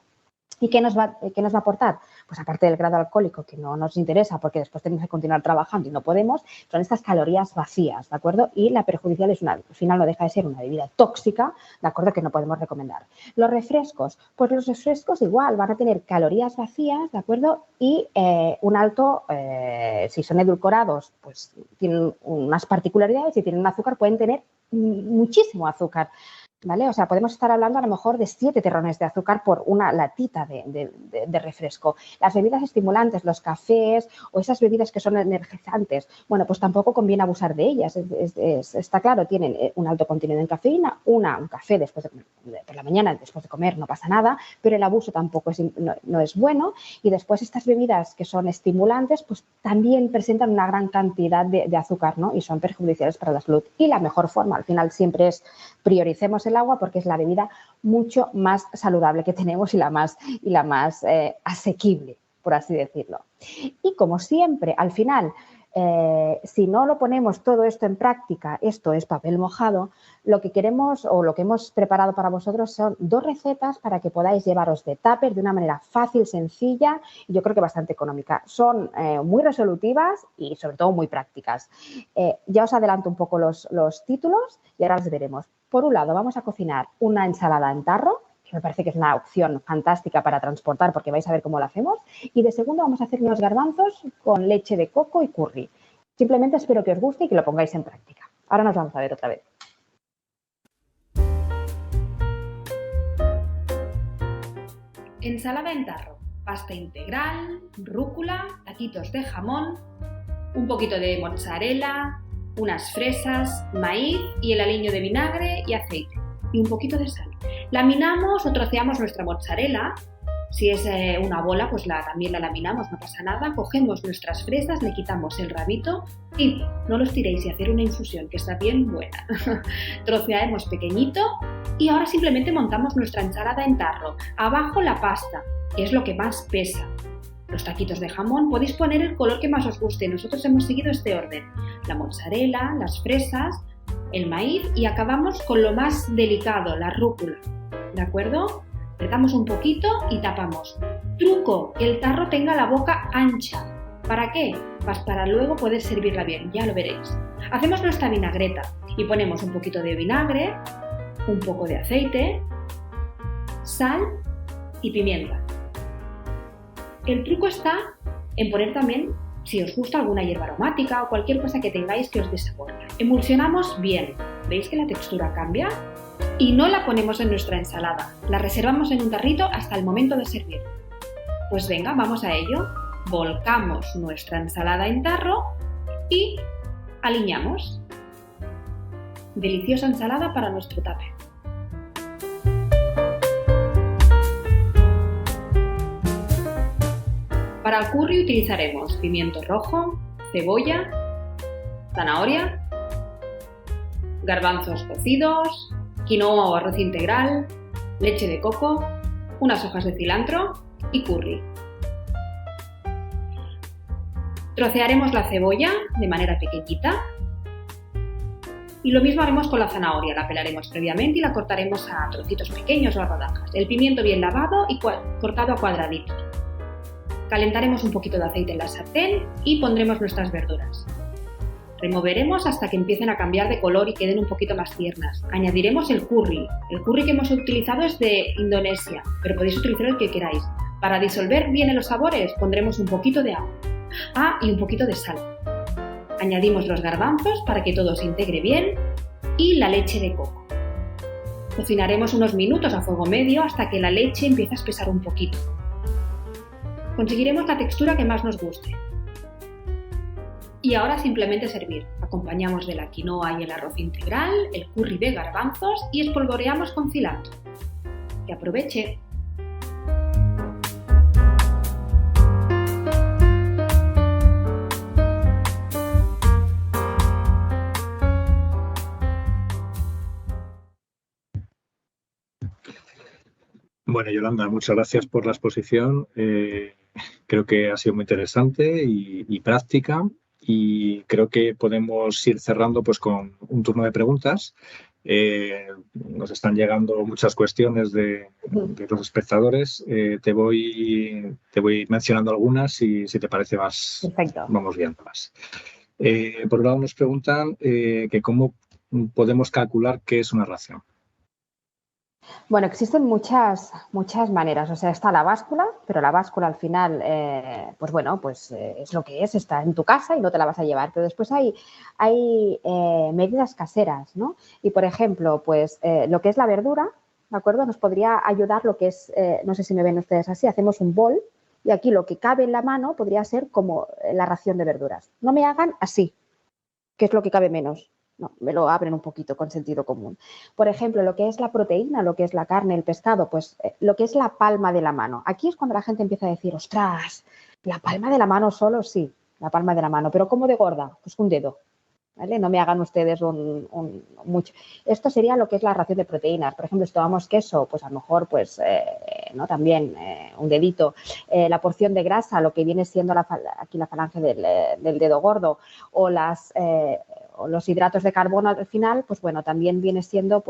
¿Y qué nos va a aportar? Pues aparte del grado alcohólico, que no nos interesa porque después tenemos que continuar trabajando y no podemos, son estas calorías vacías, ¿de acuerdo? Y la perjudicial al final no deja de ser una bebida tóxica, ¿de acuerdo? Que no podemos recomendar. Los refrescos, pues los refrescos igual van a tener calorías vacías, ¿de acuerdo? Y un alto, si son edulcorados, pues tienen unas particularidades y tienen un azúcar, pueden tener muchísimo azúcar. ¿Vale? O sea, podemos estar hablando a lo mejor de 7 terrones de azúcar por una latita de refresco. Las bebidas estimulantes, los cafés o esas bebidas que son energizantes, bueno, pues tampoco conviene abusar de ellas. Está claro, tienen un alto contenido en cafeína, un café por la mañana, después de comer, no pasa nada, pero el abuso tampoco no es bueno. Y después estas bebidas que son estimulantes, pues también presentan una gran cantidad de azúcar, ¿no? Y son perjudiciales para la salud. Y la mejor forma, al final, siempre es prioricemos el agua porque es la bebida mucho más saludable que tenemos y la más asequible, por así decirlo. Y como siempre, al final, si no lo ponemos todo esto en práctica, esto es papel mojado, lo que queremos o lo que hemos preparado para vosotros son 2 recetas para que podáis llevaros de tupper de una manera fácil, sencilla y yo creo que bastante económica. Son muy resolutivas y sobre todo muy prácticas. Ya os adelanto un poco los títulos y ahora los veremos. Por un lado, vamos a cocinar una ensalada en tarro, que me parece que es una opción fantástica para transportar porque vais a ver cómo lo hacemos. Y de segundo vamos a hacer unos garbanzos con leche de coco y curry. Simplemente espero que os guste y que lo pongáis en práctica. Ahora nos vamos a ver otra vez. Ensalada en tarro, pasta integral, rúcula, taquitos de jamón, un poquito de mozzarella, unas fresas, maíz y el aliño de vinagre y aceite y un poquito de sal. Laminamos o troceamos nuestra mozzarella. Si es una bola, pues también la laminamos, no pasa nada. Cogemos nuestras fresas, le quitamos el rabito y no los tiréis y hacer una infusión que está bien buena. Trocearemos pequeñito y ahora simplemente montamos nuestra ensalada en tarro. Abajo la pasta, que es lo que más pesa. Los taquitos de jamón, podéis poner el color que más os guste. Nosotros hemos seguido este orden. La mozzarella, las fresas, el maíz y acabamos con lo más delicado, la rúcula. ¿De acuerdo? Apretamos un poquito y tapamos. Truco, que el tarro tenga la boca ancha. ¿Para qué? Pues para luego poder servirla bien, ya lo veréis. Hacemos nuestra vinagreta y ponemos un poquito de vinagre, un poco de aceite, sal y pimienta. El truco está en poner también, si os gusta, alguna hierba aromática o cualquier cosa que tengáis que os dé sabor. Emulsionamos bien. ¿Veis que la textura cambia? Y no la ponemos en nuestra ensalada. La reservamos en un tarrito hasta el momento de servir. Pues venga, vamos a ello. Volcamos nuestra ensalada en tarro y aliñamos. Deliciosa ensalada para nuestro tupper. Para el curry utilizaremos pimiento rojo, cebolla, zanahoria, garbanzos cocidos, quinoa o arroz integral, leche de coco, unas hojas de cilantro y curry. Trocearemos la cebolla de manera pequeñita y lo mismo haremos con la zanahoria. La pelaremos previamente y la cortaremos a trocitos pequeños o a rodajas. El pimiento bien lavado y cortado a cuadraditos. Calentaremos un poquito de aceite en la sartén y pondremos nuestras verduras. Removeremos hasta que empiecen a cambiar de color y queden un poquito más tiernas. Añadiremos el curry. El curry que hemos utilizado es de Indonesia, pero podéis utilizar el que queráis. Para disolver bien los sabores pondremos un poquito de agua. Y un poquito de sal. Añadimos los garbanzos para que todo se integre bien y la leche de coco. Cocinaremos unos minutos a fuego medio hasta que la leche empiece a espesar un poquito. Conseguiremos la textura que más nos guste. Y ahora simplemente servir. Acompañamos de la quinoa y el arroz integral, el curry de garbanzos y espolvoreamos con cilantro. ¡Que aproveche! Bueno, Yolanda, muchas gracias por la exposición. Creo que ha sido muy interesante y práctica, y creo que podemos ir cerrando pues con un turno de preguntas. Nos están llegando muchas cuestiones de los espectadores. Te voy mencionando algunas y si te parece Perfecto. vamos viéndolas. Por un lado nos preguntan que cómo podemos calcular qué es una ración. Bueno, existen muchas maneras. O sea, está la báscula, pero la báscula al final, es lo que es, está en tu casa y no te la vas a llevar. Pero después hay medidas caseras, ¿no? Y, por ejemplo, lo que es la verdura, ¿de acuerdo? Nos podría ayudar lo que es, no sé si me ven ustedes así, hacemos un bol y aquí lo que cabe en la mano podría ser como la ración de verduras. No me hagan así, que es lo que cabe menos. No, me lo abren un poquito con sentido común. Por ejemplo, lo que es la proteína, lo que es la carne, el pescado, lo que es la palma de la mano. Aquí es cuando la gente empieza a decir, ostras, la palma de la mano solo, sí, la palma de la mano, pero ¿cómo de gorda? Pues un dedo, ¿vale? No me hagan ustedes mucho. Esto sería lo que es la ración de proteínas. Por ejemplo, si tomamos queso, pues a lo mejor, también un dedito. La porción de grasa, lo que viene siendo aquí la falange del dedo gordo, o los hidratos de carbono al final, también viene siendo,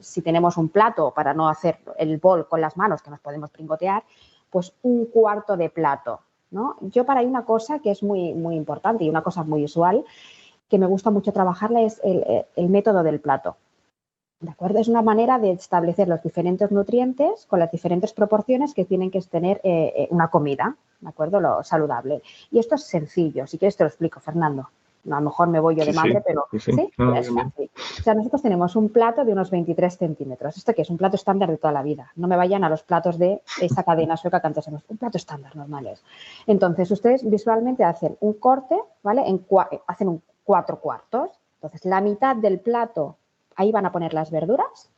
si tenemos un plato para no hacer el bol con las manos, que nos podemos pringotear, pues un cuarto de plato, ¿no? Yo hay una cosa que es muy, muy importante y una cosa muy usual que me gusta mucho trabajarla es el método del plato. ¿De acuerdo? Es una manera de establecer los diferentes nutrientes con las diferentes proporciones que tienen que tener una comida, ¿de acuerdo? Lo saludable. Y esto es sencillo. Si quieres te lo explico, Fernando. A lo mejor me voy yo de madre, pero ¿sí? Es fácil. O sea, nosotros tenemos un plato de unos 23 centímetros. ¿Esto qué es? Un plato estándar de toda la vida. No me vayan a los platos de esa cadena sueca que antes hemos... Un plato estándar, normales. Entonces, ustedes visualmente hacen un corte, ¿vale? Hacen 4 cuartos. Entonces, la mitad del plato, ahí van a poner las verduras,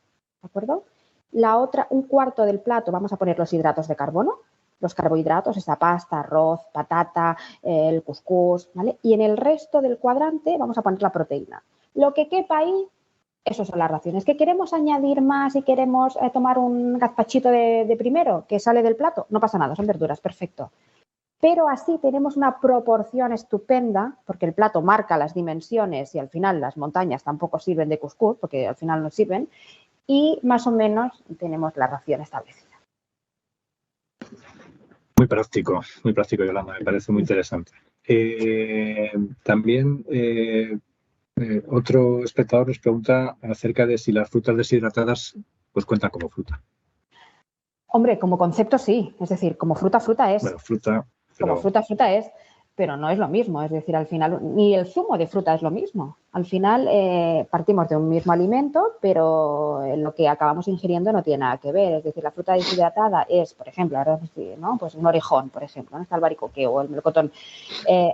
¿de acuerdo? La otra, un cuarto del plato, vamos a poner los hidratos de carbono. Los carbohidratos, esa pasta, arroz, patata, el cuscús, ¿vale? Y en el resto del cuadrante vamos a poner la proteína. Lo que quepa ahí, eso son las raciones. ¿Que queremos añadir más y queremos tomar un gazpachito de primero que sale del plato? No pasa nada, son verduras, perfecto. Pero así tenemos una proporción estupenda, porque el plato marca las dimensiones y al final las montañas tampoco sirven de cuscús, porque al final no sirven. y más o menos tenemos la ración establecida. Muy práctico, Yolanda, me parece muy interesante. También otro espectador nos pregunta acerca de si las frutas deshidratadas pues cuentan como fruta. Hombre, como concepto sí, es decir, como fruta es. Bueno, fruta, pero... Como fruta es, pero no es lo mismo. Es decir, al final, ni el zumo de fruta es lo mismo. Al final partimos de un mismo alimento, pero lo que acabamos ingiriendo no tiene nada que ver. Es decir, la fruta deshidratada es, por ejemplo, ahora, ¿no? Pues un orejón, por ejemplo, ¿no? Está el albaricoque o el melocotón.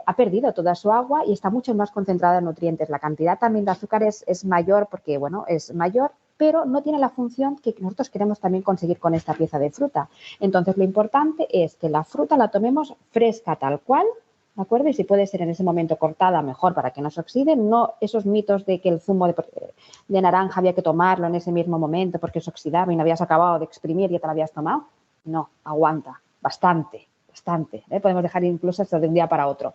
Ha perdido toda su agua y está mucho más concentrada en nutrientes. La cantidad también de azúcar es mayor porque, bueno, es mayor, pero no tiene la función que nosotros queremos también conseguir con esta pieza de fruta. Entonces, lo importante es que la fruta la tomemos fresca tal cual, ¿de acuerdo? Y si puede ser en ese momento cortada, mejor para que no se oxide. No esos mitos de que el zumo de naranja había que tomarlo en ese mismo momento porque se oxidaba y no habías acabado de exprimir y ya te lo habías tomado. No, aguanta, bastante. Podemos dejar incluso hasta de un día para otro.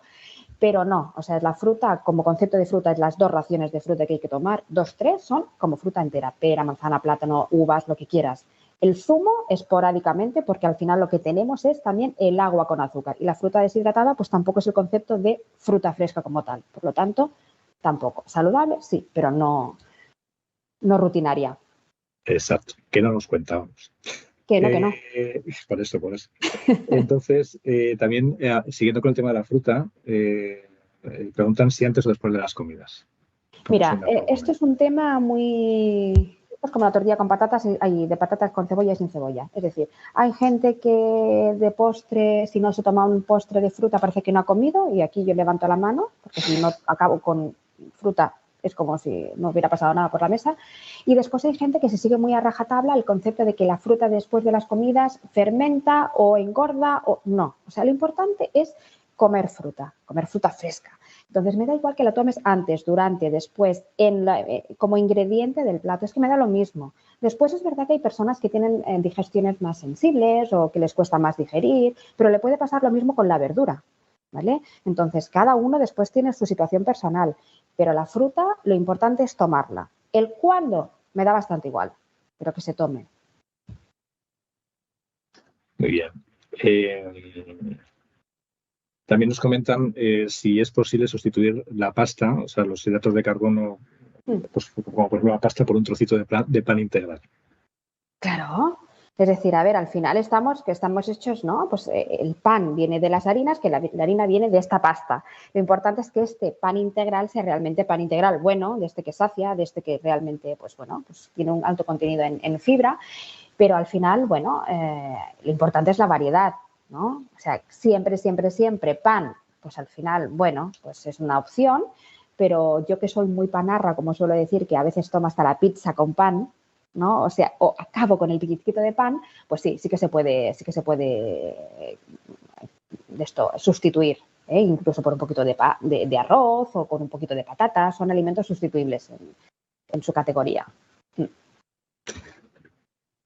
Pero no, o sea, la fruta, como concepto de fruta, es las 2 raciones de fruta que hay que tomar. 2, 3 son como fruta entera, pera, manzana, plátano, uvas, lo que quieras. El zumo esporádicamente, porque al final lo que tenemos es también el agua con azúcar. Y la fruta deshidratada, pues tampoco es el concepto de fruta fresca como tal. Por lo tanto, tampoco. Saludable, sí, pero no rutinaria. Exacto, que no nos cuentábamos. Que no. Por eso. Entonces, también, siguiendo con el tema de la fruta, preguntan si antes o después de las comidas. Mira, esto es un tema muy... Es como la tortilla con patatas, de patatas con cebolla y sin cebolla. Es decir, hay gente que de postre, si no se toma un postre de fruta, parece que no ha comido, y aquí yo levanto la mano, porque si no acabo con fruta es como si no hubiera pasado nada por la mesa. Y después hay gente que se sigue muy a rajatabla el concepto de que la fruta después de las comidas fermenta o engorda o no. O sea, lo importante es comer fruta fresca. Entonces, me da igual que la tomes antes, durante, después, como ingrediente del plato. Es que me da lo mismo. Después es verdad que hay personas que tienen digestiones más sensibles o que les cuesta más digerir, pero le puede pasar lo mismo con la verdura, ¿vale? Entonces, cada uno después tiene su situación personal, pero la fruta lo importante es tomarla. El cuándo me da bastante igual, pero que se tome. Muy bien. También nos comentan si es posible sustituir la pasta, o sea, los hidratos de carbono, pues, como por ejemplo la pasta, por un trocito de pan integral. Claro. Es decir, a ver, al final estamos hechos, ¿no? Pues el pan viene de las harinas, que la harina viene de esta pasta. Lo importante es que este pan integral sea realmente pan integral bueno, de este que sacia, de este que realmente, pues bueno, pues tiene un alto contenido en fibra, pero al final, bueno, lo importante es la variedad, ¿no? O sea, siempre pan, pues al final, bueno, pues es una opción, pero yo que soy muy panarra, como suelo decir, que a veces tomo hasta la pizza con pan, ¿no? O sea, o acabo con el piquito de pan, pues sí que se puede de esto sustituir, incluso por un poquito de arroz o con un poquito de patatas. Son alimentos sustituibles en su categoría.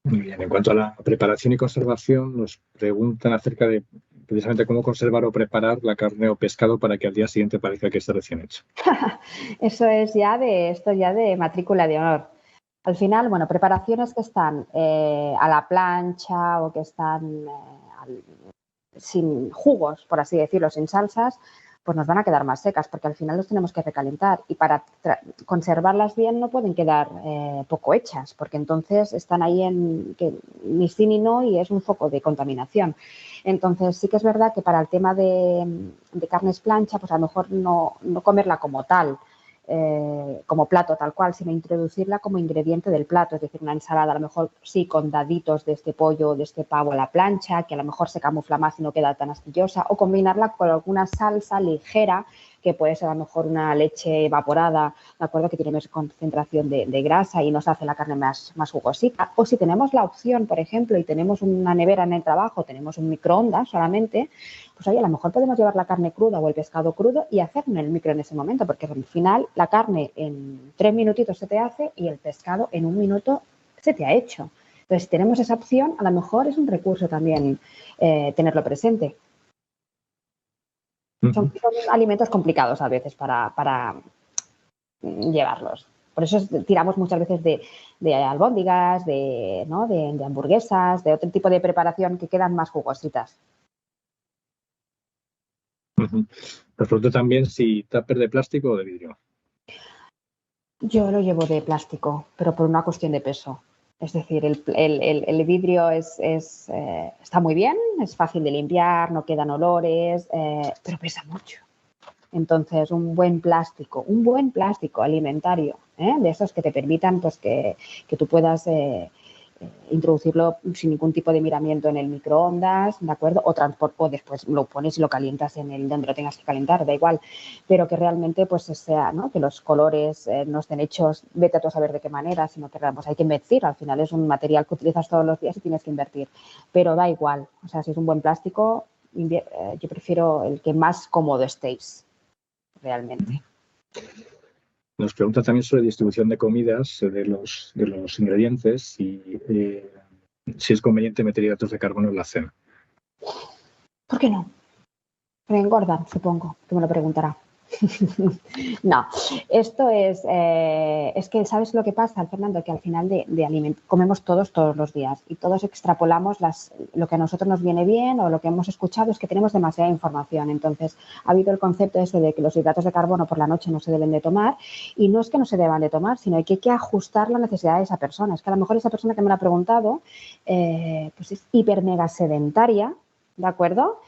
Muy bien. En cuanto a la preparación y conservación, nos preguntan acerca de precisamente cómo conservar o preparar la carne o pescado para que al día siguiente parezca que está recién hecho. Esto ya de matrícula de honor. Al final, bueno, preparaciones que están a la plancha o que están sin jugos, por así decirlo, sin salsas, pues nos van a quedar más secas porque al final los tenemos que recalentar y para conservarlas bien no pueden quedar poco hechas porque entonces están ahí ni sí ni no y es un foco de contaminación. Entonces sí que es verdad que para el tema de carnes plancha, pues a lo mejor no comerla como tal, como plato tal cual, sino introducirla como ingrediente del plato, es decir, una ensalada a lo mejor sí con daditos de este pollo o de este pavo a la plancha, que a lo mejor se camufla más y no queda tan astillosa, o combinarla con alguna salsa ligera, que puede ser a lo mejor una leche evaporada, ¿de acuerdo? Que tiene más concentración de grasa y nos hace la carne más jugosita. O si tenemos la opción, por ejemplo, y tenemos una nevera en el trabajo, tenemos un microondas solamente, pues oye, a lo mejor podemos llevar la carne cruda o el pescado crudo y hacerlo en el micro en ese momento, porque al final la carne en 3 minutitos se te hace y el pescado en 1 minuto se te ha hecho. Entonces, si tenemos esa opción, a lo mejor es un recurso también tenerlo presente. Son alimentos complicados a veces para llevarlos, Por eso tiramos muchas veces de albóndigas, ¿no? de hamburguesas, de otro tipo de preparación que quedan más jugositas. Os pregunto también si tupper de plástico o de vidrio. Yo lo llevo de plástico, pero por una cuestión de peso. Es decir, el vidrio está muy bien, es fácil de limpiar, no quedan olores, pero pesa mucho. Entonces, un buen plástico alimentario, de esos que te permitan pues, que tú puedas introducirlo sin ningún tipo de miramiento en el microondas, ¿de acuerdo? O después lo pones y lo calientas donde lo tengas que calentar, da igual, pero que realmente pues sea, ¿no? Que los colores no estén hechos, vete a tú a saber de qué manera, sino que pues, hay que invertir, al final es un material que utilizas todos los días y tienes que invertir, pero da igual, o sea, si es un buen plástico, yo prefiero el que más cómodo estéis, realmente. Nos pregunta también sobre distribución de comidas, de los ingredientes y si es conveniente meter hidratos de carbono en la cena. ¿Por qué no? Me engordan, supongo, que me lo preguntará. No, esto es que ¿sabes lo que pasa, Fernando? Que al final de alimento comemos todos los días y todos extrapolamos lo que a nosotros nos viene bien o lo que hemos escuchado es que tenemos demasiada información. Entonces, ha habido el concepto ese de que los hidratos de carbono por la noche no se deben de tomar y no es que no se deban de tomar, sino que hay que ajustar la necesidad de esa persona. Es que a lo mejor esa persona que me lo ha preguntado pues es hiper mega sedentaria, ¿de acuerdo?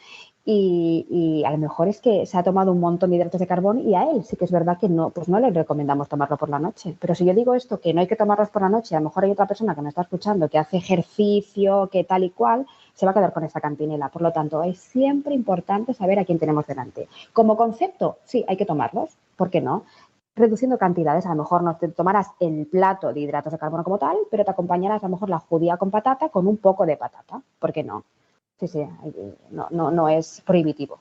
Y a lo mejor es que se ha tomado un montón de hidratos de carbono y a él sí que es verdad que no, pues no le recomendamos tomarlo por la noche. Pero si yo digo esto, que no hay que tomarlos por la noche, a lo mejor hay otra persona que me está escuchando que hace ejercicio, que tal y cual, se va a quedar con esa cantinela. Por lo tanto, es siempre importante saber a quién tenemos delante. Como concepto, sí, hay que tomarlos. ¿Por qué no? Reduciendo cantidades, a lo mejor no te tomarás el plato de hidratos de carbono como tal, pero te acompañarás a lo mejor la judía con patata con un poco de patata. ¿Por qué no? Sí, no es prohibitivo.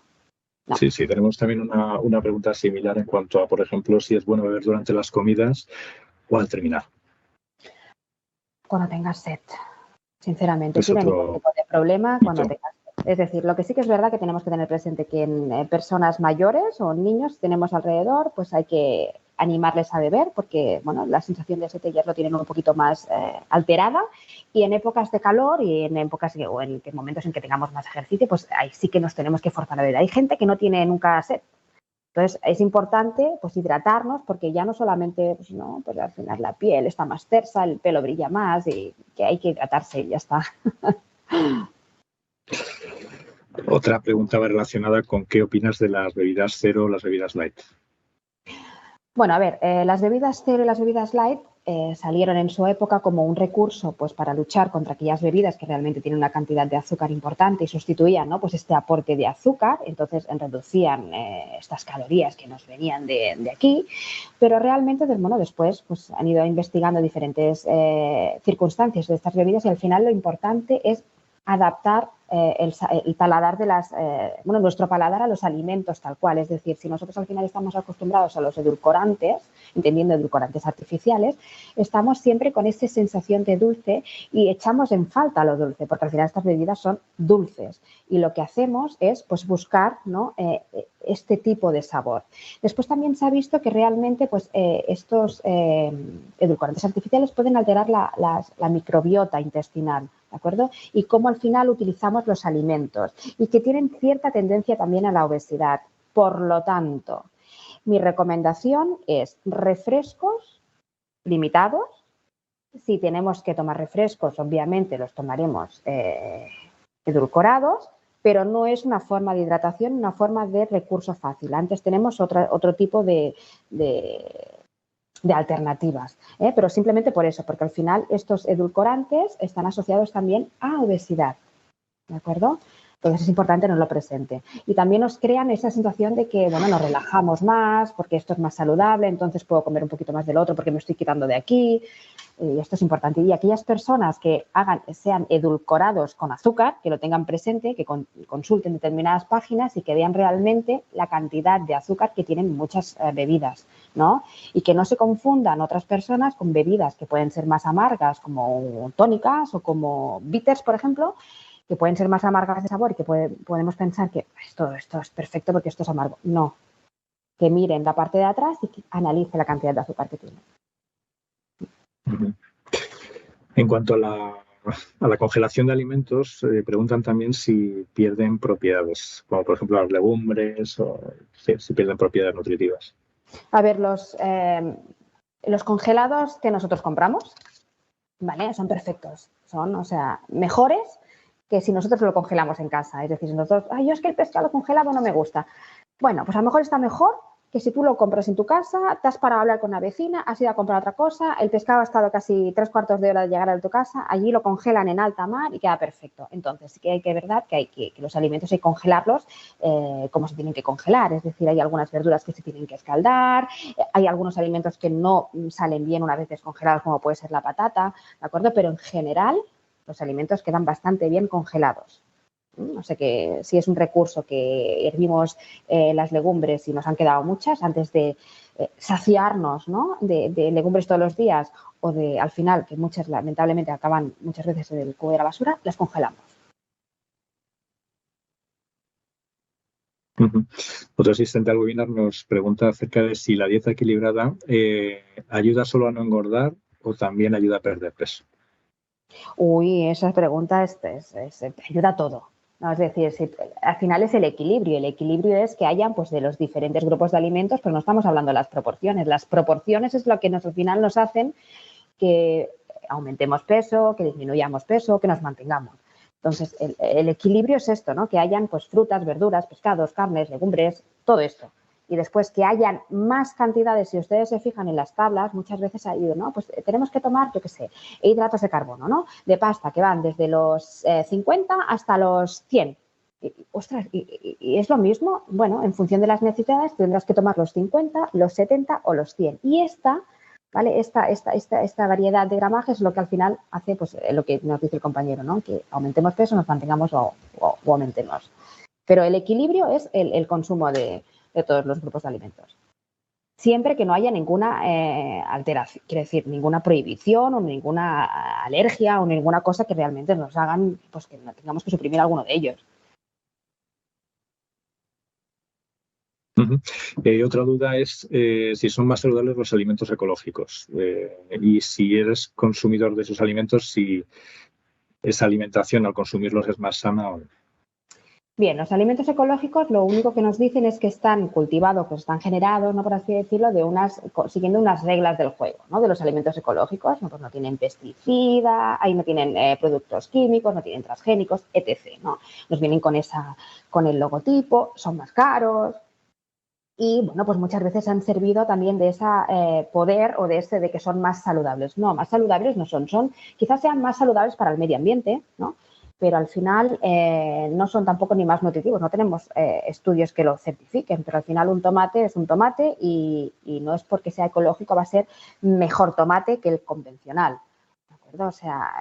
No. Sí, tenemos también una pregunta similar en cuanto a, por ejemplo, si es bueno beber durante las comidas o al terminar. Cuando tengas sed, sinceramente, Es no hay otro ningún tipo de problema mito. cuando tengas sed. Es decir, lo que sí que es verdad que tenemos que tener presente que en personas mayores o niños tenemos alrededor, pues hay que animarles a beber porque, bueno, la sensación de sed ya lo tienen un poquito más alterada y en épocas de calor y en épocas o en momentos en que tengamos más ejercicio, pues ahí sí que nos tenemos que forzar a beber. Hay gente que no tiene nunca sed. Entonces, es importante pues hidratarnos porque ya no solamente, pues, no, pues al final la piel está más tersa, el pelo brilla más y que hay que hidratarse y ya está. Otra pregunta va relacionada con qué opinas de las bebidas cero o las bebidas light. Bueno, a ver, las bebidas cero y las bebidas light salieron en su época como un recurso pues para luchar contra aquellas bebidas que realmente tienen una cantidad de azúcar importante y sustituían, ¿no? Pues este aporte de azúcar, entonces reducían estas calorías que nos venían de aquí, pero realmente bueno, después pues, han ido investigando diferentes circunstancias de estas bebidas y al final lo importante es adaptar el paladar de nuestro paladar a los alimentos tal cual. Es decir, si nosotros al final estamos acostumbrados a los edulcorantes, entendiendo edulcorantes artificiales, estamos siempre con esa sensación de dulce y echamos en falta lo dulce, porque al final estas bebidas son dulces y lo que hacemos es pues buscar, ¿no? Este tipo de sabor. Después también se ha visto que realmente pues, estos edulcorantes artificiales pueden alterar la microbiota intestinal, ¿de acuerdo? Y cómo al final utilizamos los alimentos y que tienen cierta tendencia también a la obesidad. Por lo tanto, mi recomendación es refrescos limitados. Si tenemos que tomar refrescos, obviamente los tomaremos edulcorados, pero no es una forma de hidratación, una forma de recurso fácil. Antes tenemos otro tipo de alternativas, pero simplemente por eso, porque al final estos edulcorantes están asociados también a obesidad, ¿de acuerdo? Entonces es importante tenerlo presente. Y también nos crean esa sensación de que, bueno, nos relajamos más porque esto es más saludable, entonces puedo comer un poquito más del otro porque me estoy quitando de aquí. Y esto es importante. Y aquellas personas que sean edulcorados con azúcar, que lo tengan presente, que consulten determinadas páginas y que vean realmente la cantidad de azúcar que tienen muchas bebidas, ¿no? Y que no se confundan otras personas con bebidas que pueden ser más amargas, como tónicas o como bitters, por ejemplo, que pueden ser más amargas de sabor y que podemos pensar que esto es perfecto porque esto es amargo. No. Que miren la parte de atrás y que analicen la cantidad de azúcar que tiene. Ujú. En cuanto a la congelación de alimentos, preguntan también si pierden propiedades, como por ejemplo las legumbres o si pierden propiedades nutritivas. A ver, los congelados que nosotros compramos, ¿vale? Son perfectos, son, o sea, mejores que si nosotros lo congelamos en casa. Es decir, si nosotros, ay, yo es que el pescado congelado no me gusta. Bueno, pues a lo mejor está mejor que si tú lo compras en tu casa, te has parado a hablar con una vecina, has ido a comprar otra cosa, el pescado ha estado casi 3/4 de hora de llegar a tu casa, allí lo congelan en alta mar y queda perfecto. Entonces, sí que hay que verdad que los alimentos hay que congelarlos como se tienen que congelar. Es decir, hay algunas verduras que se tienen que escaldar, hay algunos alimentos que no salen bien una vez descongelados, como puede ser la patata, ¿de acuerdo? Pero en general, los alimentos quedan bastante bien congelados. O sea que si es un recurso que hervimos las legumbres y nos han quedado muchas antes de saciarnos, ¿no? de legumbres todos los días o de al final, que muchas lamentablemente acaban muchas veces en el cubo de la basura, las congelamos. Uh-huh. Otro asistente al webinar nos pregunta acerca de si la dieta equilibrada ayuda solo a no engordar o también ayuda a perder peso. Uy, esa pregunta ayuda a todo. ¿No? Es decir, al final es el equilibrio. El equilibrio es que hayan pues, de los diferentes grupos de alimentos, pero no estamos hablando de las proporciones. Las proporciones es lo que al final nos hacen que aumentemos peso, que disminuyamos peso, que nos mantengamos. Entonces, el equilibrio es esto, ¿no? Que hayan pues, frutas, verduras, pescados, carnes, legumbres, todo esto. Y después que hayan más cantidades, si ustedes se fijan en las tablas, muchas veces ha ido, ¿no? Pues tenemos que tomar, yo qué sé, hidratos de carbono, ¿no? De pasta que van desde los 50 hasta los 100. Ostras, ¿y es lo mismo? Bueno, en función de las necesidades tendrás que tomar los 50, los 70 o los 100. Y ¿vale? Esta variedad de gramaje es lo que al final hace pues, lo que nos dice el compañero, ¿no? Que aumentemos peso, nos mantengamos o aumentemos. Pero el equilibrio es el consumo de todos los grupos de alimentos. Siempre que no haya ninguna alteración, quiere decir, ninguna prohibición o ninguna alergia o ninguna cosa que realmente nos hagan pues, que no tengamos que suprimir alguno de ellos. Uh-huh. Otra duda es si son más saludables los alimentos ecológicos y si eres consumidor de esos alimentos, si esa alimentación al consumirlos es más sana o no. Bien, los alimentos ecológicos lo único que nos dicen es que están cultivados, pues están generados, ¿no? Por así decirlo, siguiendo unas reglas del juego, ¿no? De los alimentos ecológicos, ¿no? Pues no tienen pesticidas, ahí no tienen productos químicos, no tienen transgénicos, etc., ¿no? Nos vienen con el logotipo, son más caros. Y, bueno, pues muchas veces han servido también de ese poder o de que son más saludables. No, más saludables no son. Quizás sean más saludables para el medio ambiente, ¿no? Pero al final no son tampoco ni más nutritivos. No tenemos estudios que lo certifiquen, pero al final un tomate es un tomate y no es porque sea ecológico va a ser mejor tomate que el convencional. ¿De acuerdo? O sea,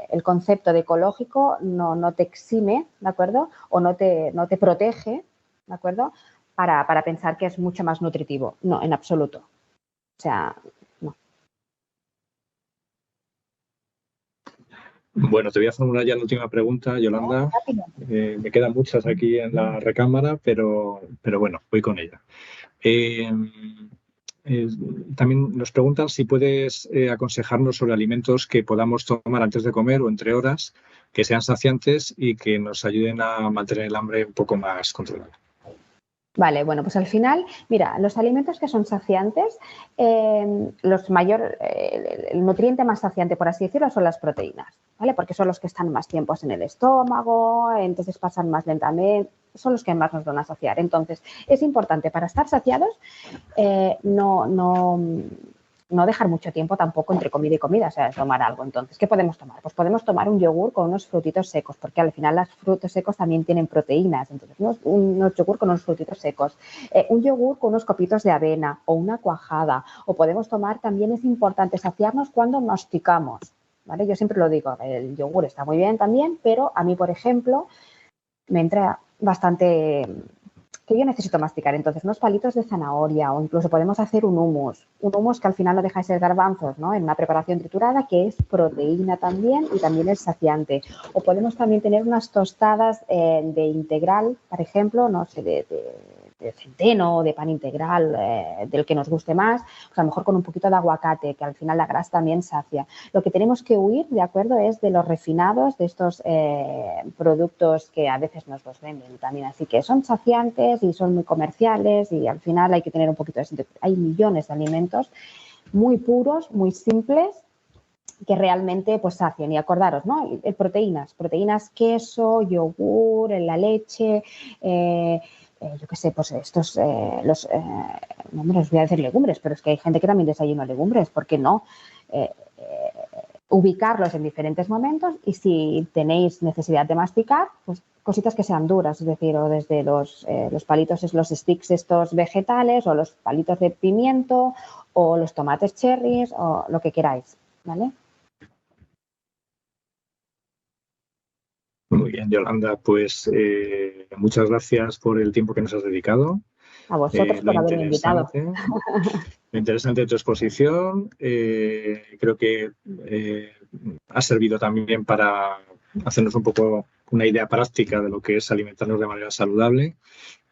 el concepto de ecológico no te exime, ¿de acuerdo? O no te protege, ¿de acuerdo? Para pensar que es mucho más nutritivo. No, en absoluto. O sea, no. Bueno, te voy a formular ya la última pregunta, Yolanda. Me quedan muchas aquí en la recámara, pero bueno, voy con ella. También nos preguntan si puedes aconsejarnos sobre alimentos que podamos tomar antes de comer o entre horas, que sean saciantes y que nos ayuden a mantener el hambre un poco más controlada. Vale, bueno, pues al final, mira, los alimentos que son saciantes, el nutriente más saciante, por así decirlo, son las proteínas, ¿vale? Porque son los que están más tiempos en el estómago, entonces pasan más lentamente, son los que más nos van a saciar. Entonces, es importante para estar saciados no dejar mucho tiempo tampoco entre comida y comida, o sea, tomar algo. Entonces, ¿qué podemos tomar? Pues podemos tomar un yogur con unos frutitos secos, porque al final los frutos secos también tienen proteínas. Entonces, unos yogur con unos frutitos secos, un yogur con unos copitos de avena o una cuajada. O podemos tomar, también es importante saciarnos cuando masticamos, ¿vale? Yo siempre lo digo, el yogur está muy bien también, pero a mí, por ejemplo, me entra bastante que yo necesito masticar. Entonces, unos palitos de zanahoria o incluso podemos hacer un hummus que al final no deja de ser garbanzos, ¿no? En una preparación triturada que es proteína también y también es saciante. O podemos también tener unas tostadas de integral, por ejemplo, no sé, de centeno o de pan integral, del que nos guste más, pues a lo mejor con un poquito de aguacate, que al final la grasa también sacia. Lo que tenemos que huir, ¿de acuerdo?, es de los refinados, de estos productos que a veces nos los venden también. Así que son saciantes y son muy comerciales y al final hay que tener un poquito de sentido. Hay millones de alimentos muy puros, muy simples, que realmente pues sacian. Y acordaros, ¿no? Proteínas, queso, yogur, la leche, yo qué sé, pues estos, no me los voy a decir legumbres, pero es que hay gente que también desayuna legumbres, ¿por qué no? Ubicarlos en diferentes momentos y si tenéis necesidad de masticar, pues cositas que sean duras, es decir, o desde los palitos, los sticks estos vegetales, o los palitos de pimiento, o los tomates cherries, o lo que queráis, ¿vale? Muy bien, Yolanda, pues muchas gracias por el tiempo que nos has dedicado. A vosotros por haberme invitado. Lo interesante de tu exposición, creo que ha servido también para hacernos un poco una idea práctica de lo que es alimentarnos de manera saludable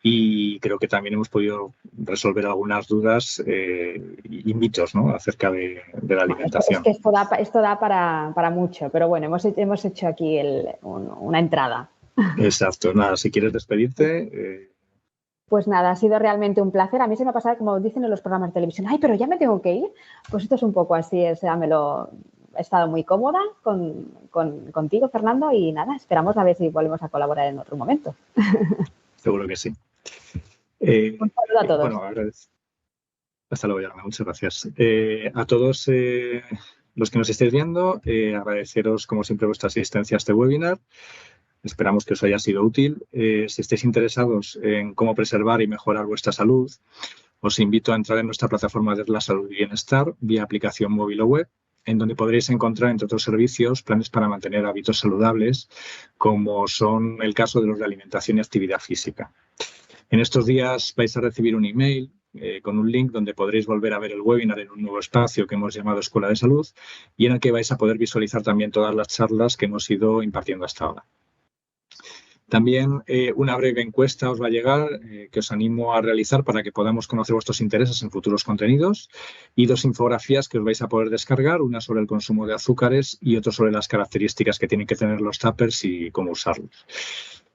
y creo que también hemos podido resolver algunas dudas y mitos, ¿no?, acerca de la alimentación. Es que esto da para mucho, pero bueno, hemos hecho aquí una entrada. Exacto. Nada, si quieres despedirte... Pues nada, ha sido realmente un placer. A mí se me ha pasado, como dicen en los programas de televisión, ¡ay, pero ya me tengo que ir! Pues esto es un poco así, he estado muy cómoda contigo, Fernando, y nada, esperamos a ver si volvemos a colaborar en otro momento. Seguro que sí. Un saludo a todos. Bueno, hasta luego, Yolanda. Muchas gracias. A todos los que nos estéis viendo, agradeceros, como siempre, vuestra asistencia a este webinar. Esperamos que os haya sido útil. Si estáis interesados en cómo preservar y mejorar vuestra salud, os invito a entrar en nuestra plataforma de la salud y bienestar vía aplicación móvil o web, en donde podréis encontrar, entre otros servicios, planes para mantener hábitos saludables, como son el caso de los de alimentación y actividad física. En estos días vais a recibir un email con un link donde podréis volver a ver el webinar en un nuevo espacio que hemos llamado Escuela de Salud y en el que vais a poder visualizar también todas las charlas que hemos ido impartiendo hasta ahora. También una breve encuesta os va a llegar que os animo a realizar para que podamos conocer vuestros intereses en futuros contenidos y 2 infografías que os vais a poder descargar, una sobre el consumo de azúcares y otra sobre las características que tienen que tener los tuppers y cómo usarlos.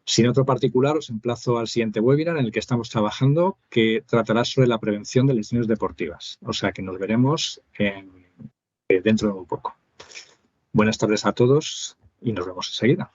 Sin otro particular, os emplazo al siguiente webinar en el que estamos trabajando, que tratará sobre la prevención de lesiones deportivas. O sea que nos veremos dentro de un poco. Buenas tardes a todos y nos vemos enseguida.